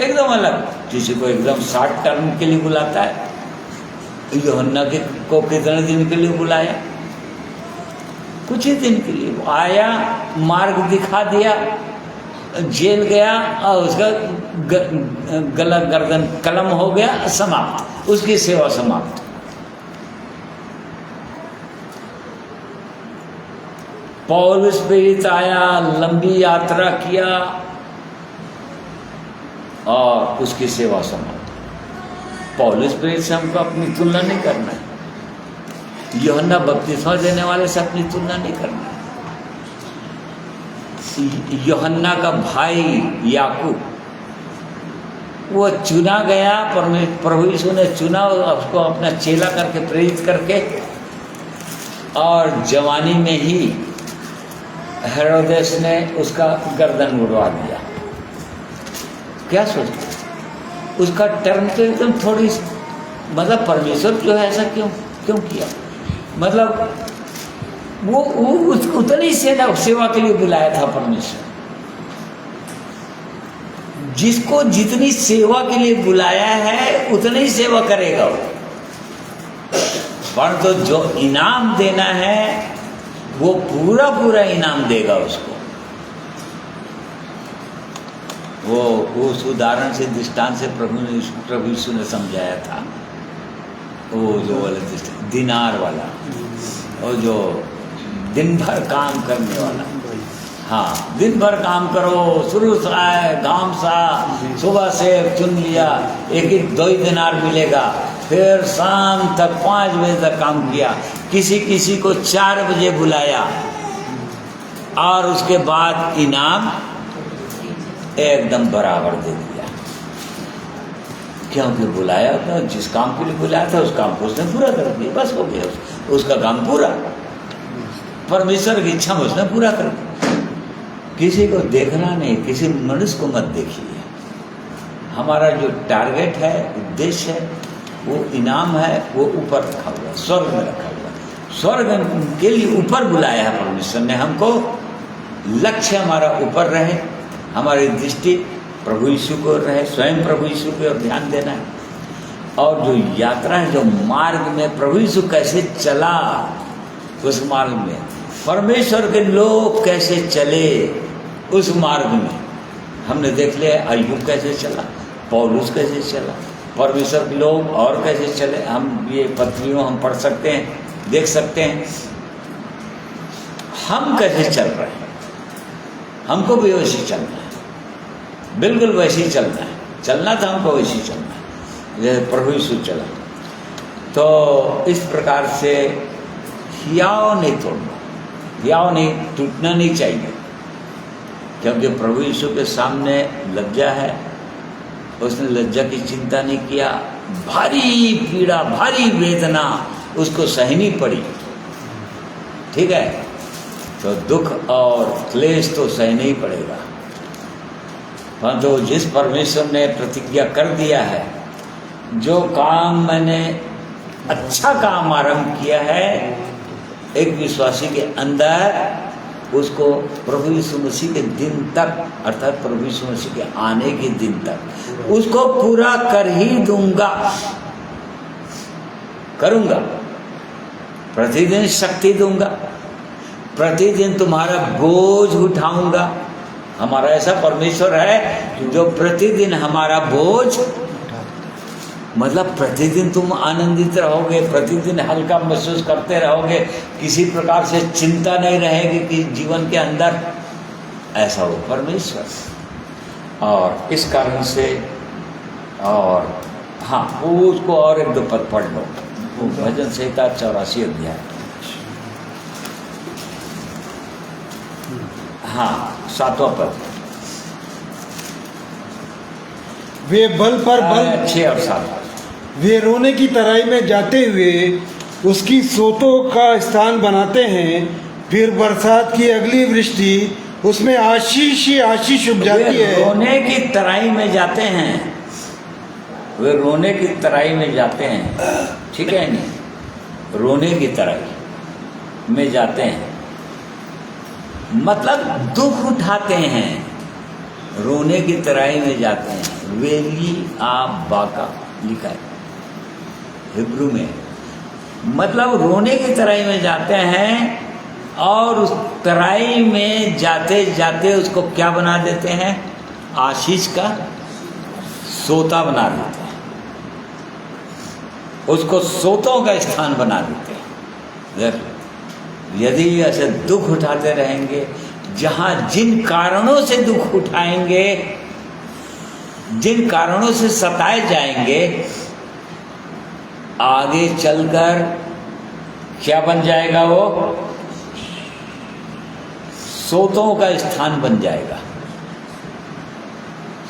एकदम अलग। किसी को एकदम शॉर्ट टर्म के लिए बुलाता है। यूहन्ना को कितने दिन के लिए बुलाया? कुछ ही दिन के लिए। वो आया, मार्ग दिखा दिया, जेल गया और उसका गला गर्दन कलम हो गया, समाप्त, उसकी सेवा समाप्त। पौलुस प्रेरित आया, लंबी यात्रा किया और उसकी सेवा समाप्त। पौलुस प्रेरित से हमको अपनी तुलना नहीं करना है, यूहन्ना बपतिस्मा देने वाले से अपनी तुलना नहीं करना है। यूहन्ना का भाई याकूब, वो चुना गया, प्रभु यीशु ने चुना उसको अपना चेला करके, प्रेरित करके, और जवानी में ही हेरोदेस ने उसका गर्दन उड़वा दिया। क्या सोचते? उसका टर्म तो एकदम थोड़ी, मतलब परमेश्वर जो है ऐसा क्यों किया? मतलब वो उतनी सेवा के लिए बुलाया था परमेश्वर। जिसको जितनी सेवा के लिए बुलाया है उतनी ही सेवा करेगा वो। पर तो जो इनाम देना है वो पूरा पूरा इनाम देगा उसको। वो उस उदाहरण से, दृष्टांत से प्रभु यीशु ने समझाया था। वो जो वाला दृष्टांत, दिनार वाला, और जो दिन भर काम करने वाला। हाँ, दिन भर काम करो, शुरू से आए गांव सा, सुबह से चुन लिया, एक 2 दिनार मिलेगा, फिर शाम तक 5 बजे तक काम किया, किसी को 4 बजे बुलाया, और उसके बाद इनाम एकदम बराबर दे दिया। क्योंकि बुलाया था, जिस काम के लिए बुलाया था उस काम को उसने पूरा कर दिया, बस हो गया उसका काम पूरा। परमेश्वर की इच्छा में उसने पूरा कर दिया। किसी को देखना नहीं, किसी मनुष्य को मत देखिए। हमारा जो टारगेट है, उद्देश्य है, वो इनाम है, वो ऊपर रखा हुआ, स्वर्ग में रखा हुआ। स्वर्ग के लिए ऊपर बुलाया है परमेश्वर ने हमको। लक्ष्य हमारा ऊपर रहे, हमारी दृष्टि प्रभु यीशु को रहे, स्वयं प्रभु यीशु की ओर ध्यान देना है। और जो यात्रा है, जो मार्ग में प्रभु यीशु कैसे चला, उस मार्ग में परमेश्वर के लोग कैसे चले, उस मार्ग में हमने देख लिया। अय्यूब कैसे चला, पौलुस कैसे चला, परमेश्वर के लोग और कैसे चले। हम ये पत्रियों हम पढ़ सकते हैं, देख सकते हैं हम कैसे चल रहे हैं। हमको भी वैसे चलना है, बिल्कुल वैसे ही चलना है। चलना था हमको वैसे ही चलना है जैसे प्रभु यीशु चला। तो इस प्रकार से हियाव नहीं तोड़ना, हियाव नहीं टूटना नहीं चाहिए। क्योंकि प्रभु यीशु के सामने लज्जा है, उसने लज्जा की चिंता नहीं किया। भारी पीड़ा, भारी वेदना उसको सहनी पड़ी, ठीक है। तो दुख और क्लेश तो सहना ही पड़ेगा। परंतु जिस परमेश्वर ने प्रतिज्ञा कर दिया है, जो काम मैंने अच्छा काम आरंभ किया है एक विश्वासी के अंदर, उसको प्रभु यीशु मसीह के दिन तक, अर्थात प्रभु यीशु मसीह के आने के दिन तक उसको पूरा कर ही दूंगा, करूंगा। प्रतिदिन शक्ति दूंगा, प्रतिदिन तुम्हारा बोझ उठाऊंगा। हमारा ऐसा परमेश्वर है जो प्रतिदिन हमारा बोझ, मतलब प्रतिदिन तुम आनंदित रहोगे, प्रतिदिन हल्का महसूस करते रहोगे, किसी प्रकार से चिंता नहीं रहेगी कि जीवन के अंदर। ऐसा हो परमेश्वर। और इस कारण से, और हाँ, वो उसको और 1-2 पद पढ़ लो, वो भजन संहिता 84 अध्याय। हाँ, 7वां पद। वे बल पर बल, 6 और 7। वे रोने की तराई में जाते हुए उसकी सोतों का स्थान बनाते हैं, फिर बरसात की अगली वृष्टि उसमें आशीष ही आशीष उग जाती है। रोने की तराई में जाते हैं, वे रोने की तराई में जाते हैं, ठीक है नहीं, रोने की तराई में जाते हैं, मतलब दुख उठाते हैं, रोने की तराई में जाते हैं। वेली आप बाका लिखा है हिब्रू में, मतलब रोने की तराई में जाते हैं, और उस तराई में जाते जाते उसको क्या बना देते हैं, आशीष का सोता बना देते हैं, उसको सोतों का स्थान बना देते हैं। यदि ऐसे दुख उठाते रहेंगे, जहाँ जिन कारणों से दुख उठाएंगे, जिन कारणों से सताए जाएंगे, आगे चलकर क्या बन जाएगा, वो सोतों का स्थान बन जाएगा।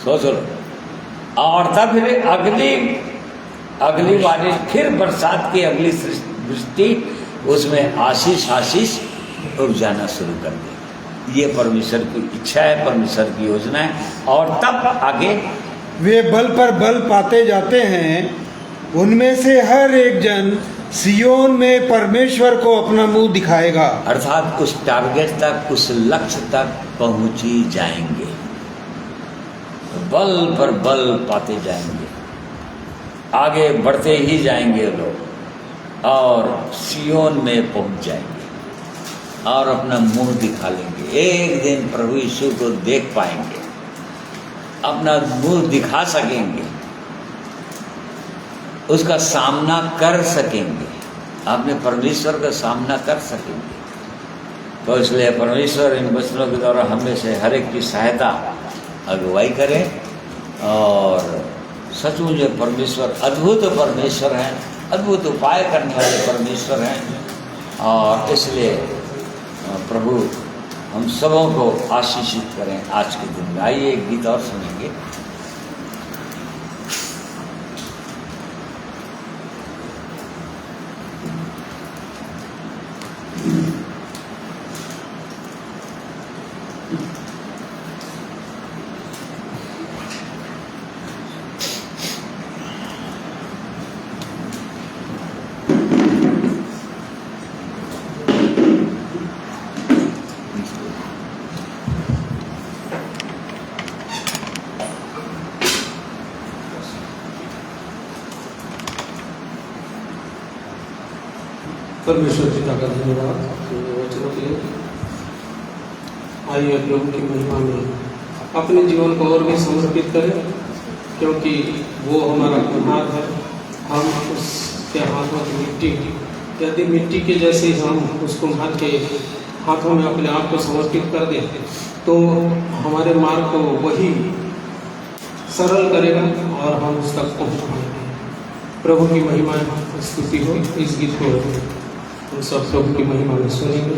सोच लो। और तब फिर अगली बारिश, फिर बरसात की अगली वृष्टि, उसमें आशीष उपजाना शुरू कर देगी। ये परमेश्वर की इच्छा है, परमेश्वर की योजना है। और तब आगे वे बल पर बल पाते जाते हैं, उनमें से हर एक जन सियोन में परमेश्वर को अपना मुंह दिखाएगा। अर्थात उस टारगेट तक, उस लक्ष्य तक पहुंची जाएंगे, बल पर बल पाते जाएंगे, आगे बढ़ते ही जाएंगे लोग, और सियोन में पहुंच जाएंगे और अपना मुंह दिखा लेंगे। एक दिन प्रभु यीशु को देख पाएंगे, अपना मुंह दिखा सकेंगे, उसका सामना कर सकेंगे, अपने परमेश्वर का सामना कर सकेंगे। तो इसलिए परमेश्वर इन वचनों के द्वारा हमें से हर एक की सहायता, अगुवाई करें। और सचमुच परमेश्वर अद्भुत परमेश्वर हैं, अद्भुत उपाय करने वाले परमेश्वर हैं। और इसलिए प्रभु हम सबों को आशीषित करें आज के दिन में। आइए एक गीत और सुनेंगे। परमेश्वर पिता का धन्यवाद वचनों के लिए। आइए प्रभु की महिमा में अपने जीवन को और भी समर्पित करें, क्योंकि वो हमारा कुम्हार है, हम उसके हाथों की मिट्टी। यदि मिट्टी के जैसे हम उस कुम्हार के हाथों में अपने आप को समर्पित कर दें, तो हमारे मार्ग को वही सरल करेगा और हम उस तक पहुँच पाएंगे। प्रभु की महिमा स्तुति हो। इस गीत को हम सब प्रभु की महिमा में सुनेंगे।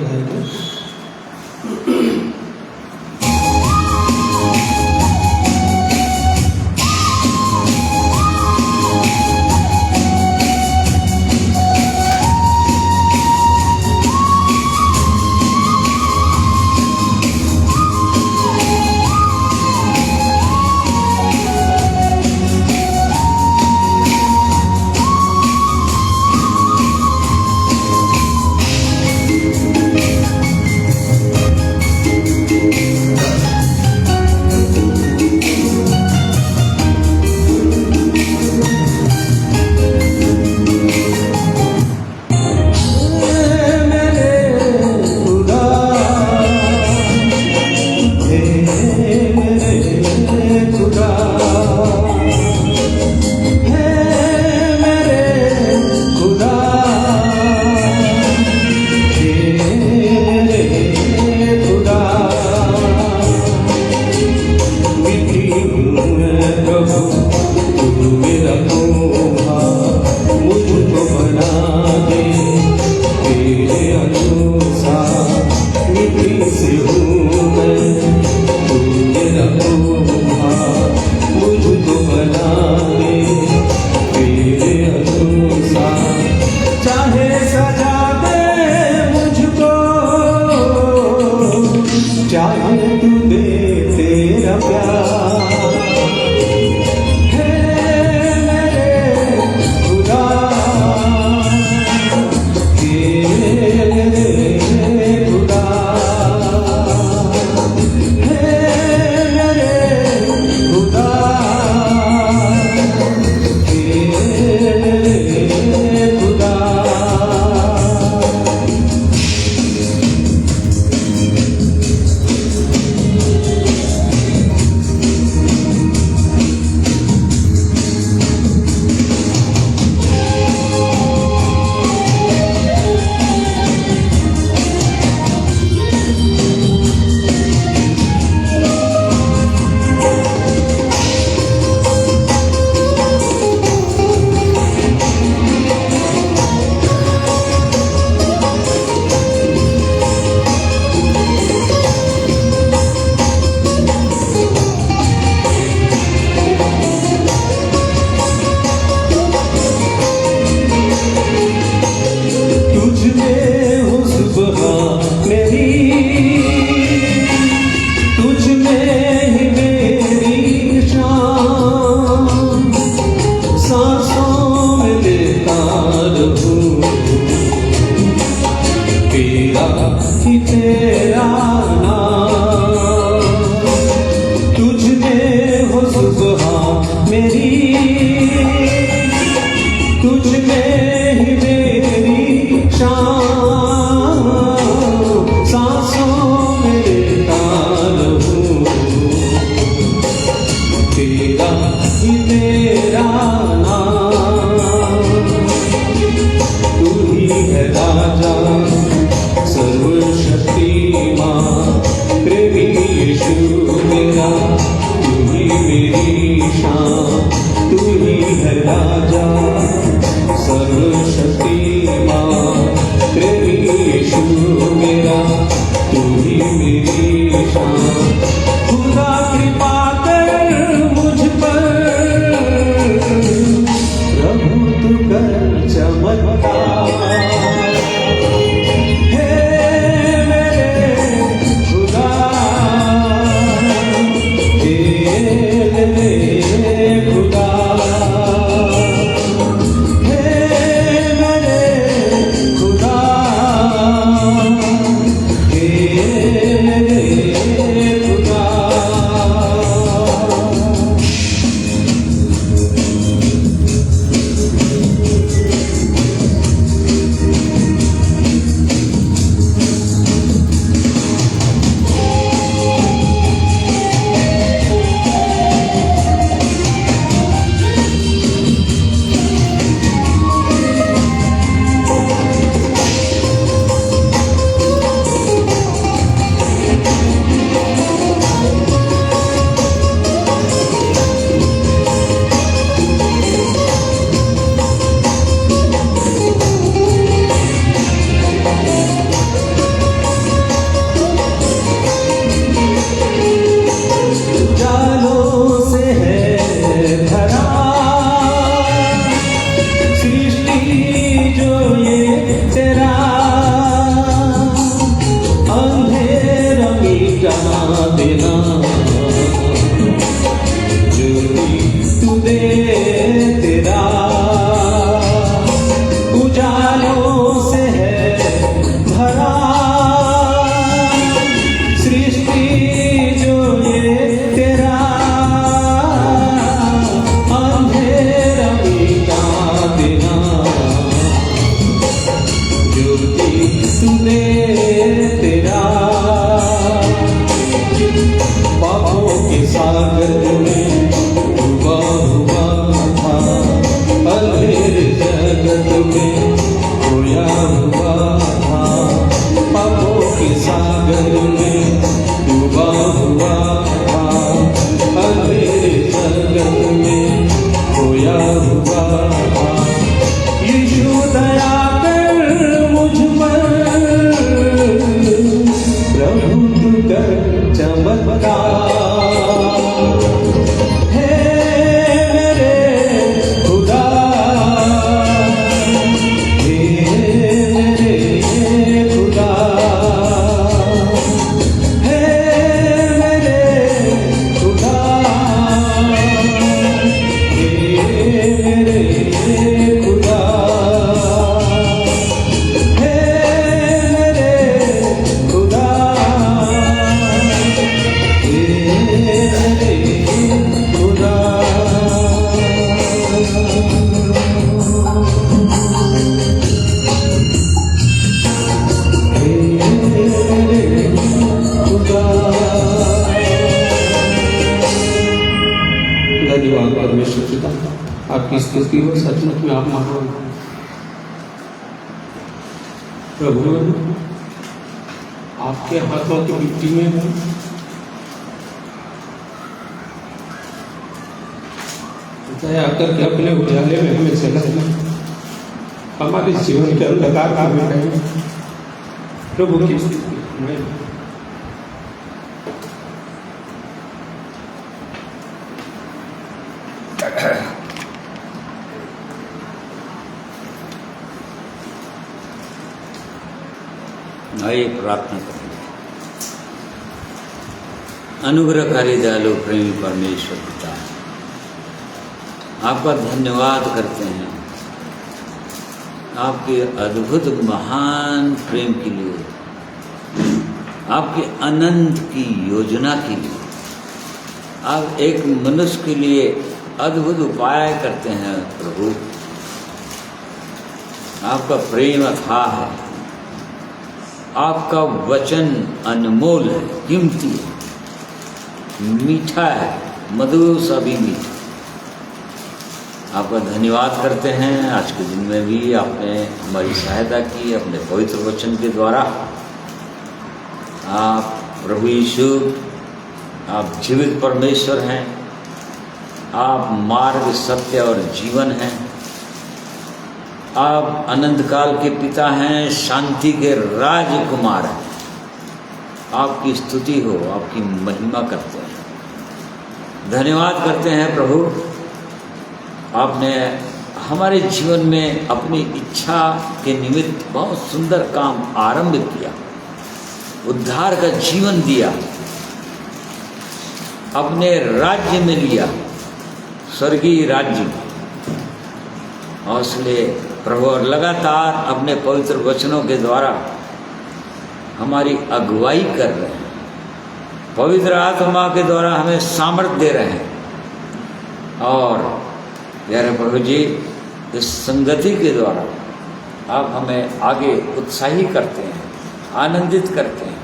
सुबह मेरी तुझ में ही मेरी शाम, सांसों में ताल हूँ, तेरा ही मेरा नाम। तू ही है राजा सर्वशक्तिमान, प्रेमी यीशु मेरा, तू ही मेरी शान। तू ही है राजा सर्वशक्तिमान, प्रेमी यीशु मेरा, तू ही मेरी शान। खुदा कृपा कर मुझ पर, प्रभु तू कर चमत्कार। आपकी स्तुति हो, सचमुच में आप महान प्रभु। आपके हाथों की मिट्टी में हूँ, दया करके अपने उजाले में हमें चलाना, हमारे जीवन के अंधकार में रहें प्रभु की स्तुति में। आइए प्रार्थना करें। अनुग्रहकारी दयालु प्रेमी परमेश्वर पिता, आपका धन्यवाद करते हैं आपके अद्भुत महान प्रेम के लिए, आपके अनंत की योजना के लिए। आप एक मनुष्य के लिए अद्भुत उपाय करते हैं प्रभु। आपका प्रेम अथाह है, आपका वचन अनमोल है, कीमती है, मीठा है, मधुर सा भी मीठा। आपका धन्यवाद करते हैं। आज के दिन में भी आपने हमारी सहायता की अपने पवित्र वचन के द्वारा। आप प्रभु यीशु, आप जीवित परमेश्वर हैं, आप मार्ग, सत्य और जीवन हैं। आप अनंत काल के पिता हैं, शांति के राजकुमार हैं। आपकी स्तुति हो, आपकी महिमा करते हैं, धन्यवाद करते हैं प्रभु। आपने हमारे जीवन में अपनी इच्छा के निमित्त बहुत सुंदर काम आरंभ किया, उद्धार का जीवन दिया, अपने राज्य में लिया, स्वर्गीय राज्य में। और इसलिए प्रभु और लगातार अपने पवित्र वचनों के द्वारा हमारी अगुवाई कर रहे हैं, पवित्र आत्मा के द्वारा हमें सामर्थ्य दे रहे हैं। और प्यारे प्रभु जी, इस संगति के द्वारा आप हमें आगे उत्साही करते हैं, आनंदित करते हैं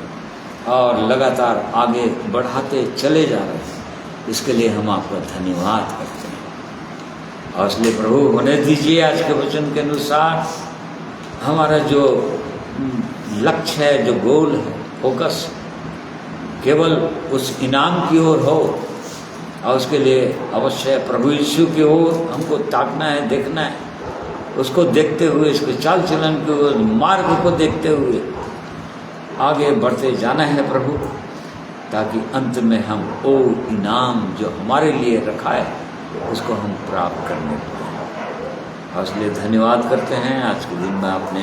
और लगातार आगे बढ़ाते चले जा रहे हैं। इसके लिए हम आपका धन्यवाद करते हैं। और इसलिए प्रभु होने दीजिए आज के वचन के अनुसार हमारा जो लक्ष्य है, जो गोल है, फोकस केवल उस इनाम की ओर हो। और उसके लिए अवश्य प्रभु यीशु की ओर हमको ताकना है, देखना है, उसको देखते हुए, इसके चाल चलन के ओर, मार्ग को देखते हुए आगे बढ़ते जाना है प्रभु, ताकि अंत में हम वो इनाम जो हमारे लिए रखा है उसको हम प्राप्त करने पाएं। और इसलिए धन्यवाद करते हैं। आज के दिन में आपने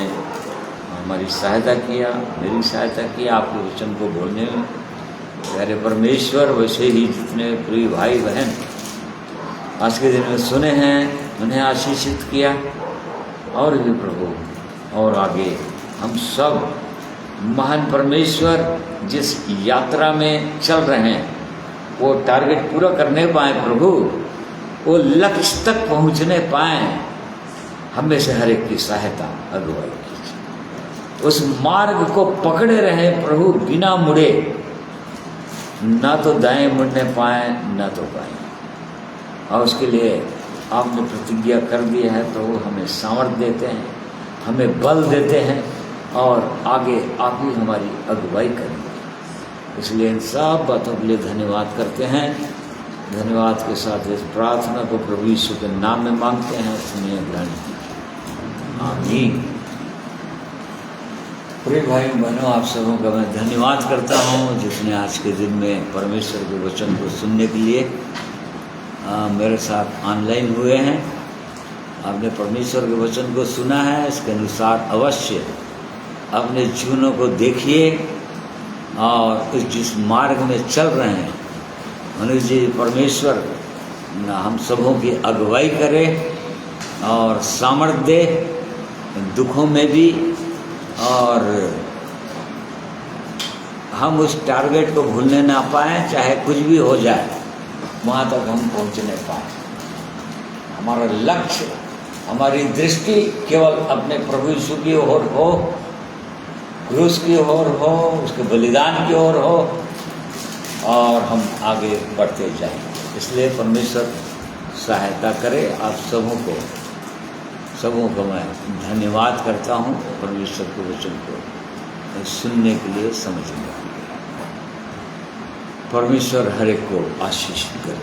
हमारी सहायता किया, मेरी सहायता की आपके वचन को बोलने में। प्यारे परमेश्वर, वैसे ही जितने प्रिय भाई बहन आज के दिन में सुने हैं, उन्हें आशीषित किया। और भी प्रभु, और आगे हम सब महान परमेश्वर जिस यात्रा में चल रहे हैं वो टारगेट पूरा करने पाए प्रभु, वो लक्ष्य तक पहुंचने पाए। हमें से हर एक की सहायता, अगुवाई कीजिए। उस मार्ग को पकड़े रहे प्रभु, बिना मुड़े, ना तो दाएं मुड़ने पाए ना तो बाएं। और उसके लिए आपने प्रतिज्ञा कर दी है प्रभु, हमें सामर्थ्य देते हैं, हमें बल देते हैं और आगे आप ही हमारी अगुवाई करेंगे। इसलिए इन सब बातों के लिए धन्यवाद करते हैं। धन्यवाद के साथ इस प्रार्थना को प्रभु यीशु के नाम में मांगते हैं, सुनिए, ग्रहण कीजिए, आमीन। प्रिय भाई बहनों, आप सबों का मैं धन्यवाद करता हूँ जिसने आज के दिन में परमेश्वर के वचन को सुनने के लिए मेरे साथ ऑनलाइन हुए हैं। आपने परमेश्वर के वचन को सुना है, इसके अनुसार अवश्य अपने जीवनों को देखिए और इस जिस मार्ग में चल रहे हैं मनुष्य जी, परमेश्वर हम सबों की अगुवाई करे और सामर्थ्य दे दुखों में भी, और हम उस टारगेट को भूलने ना पाएँ, चाहे कुछ भी हो जाए वहाँ तक हम पहुँचने पाएँ। हमारा लक्ष्य, हमारी दृष्टि केवल अपने प्रभु यीशु की ओर हो, क्रूस की ओर हो, उसके बलिदान की ओर हो और हम आगे बढ़ते जाएं। इसलिए परमेश्वर सहायता करे आप सबों को मैं धन्यवाद करता हूँ परमेश्वर के वचन को सुनने के लिए, समझने के लिए। परमेश्वर हर एक को आशीष करे।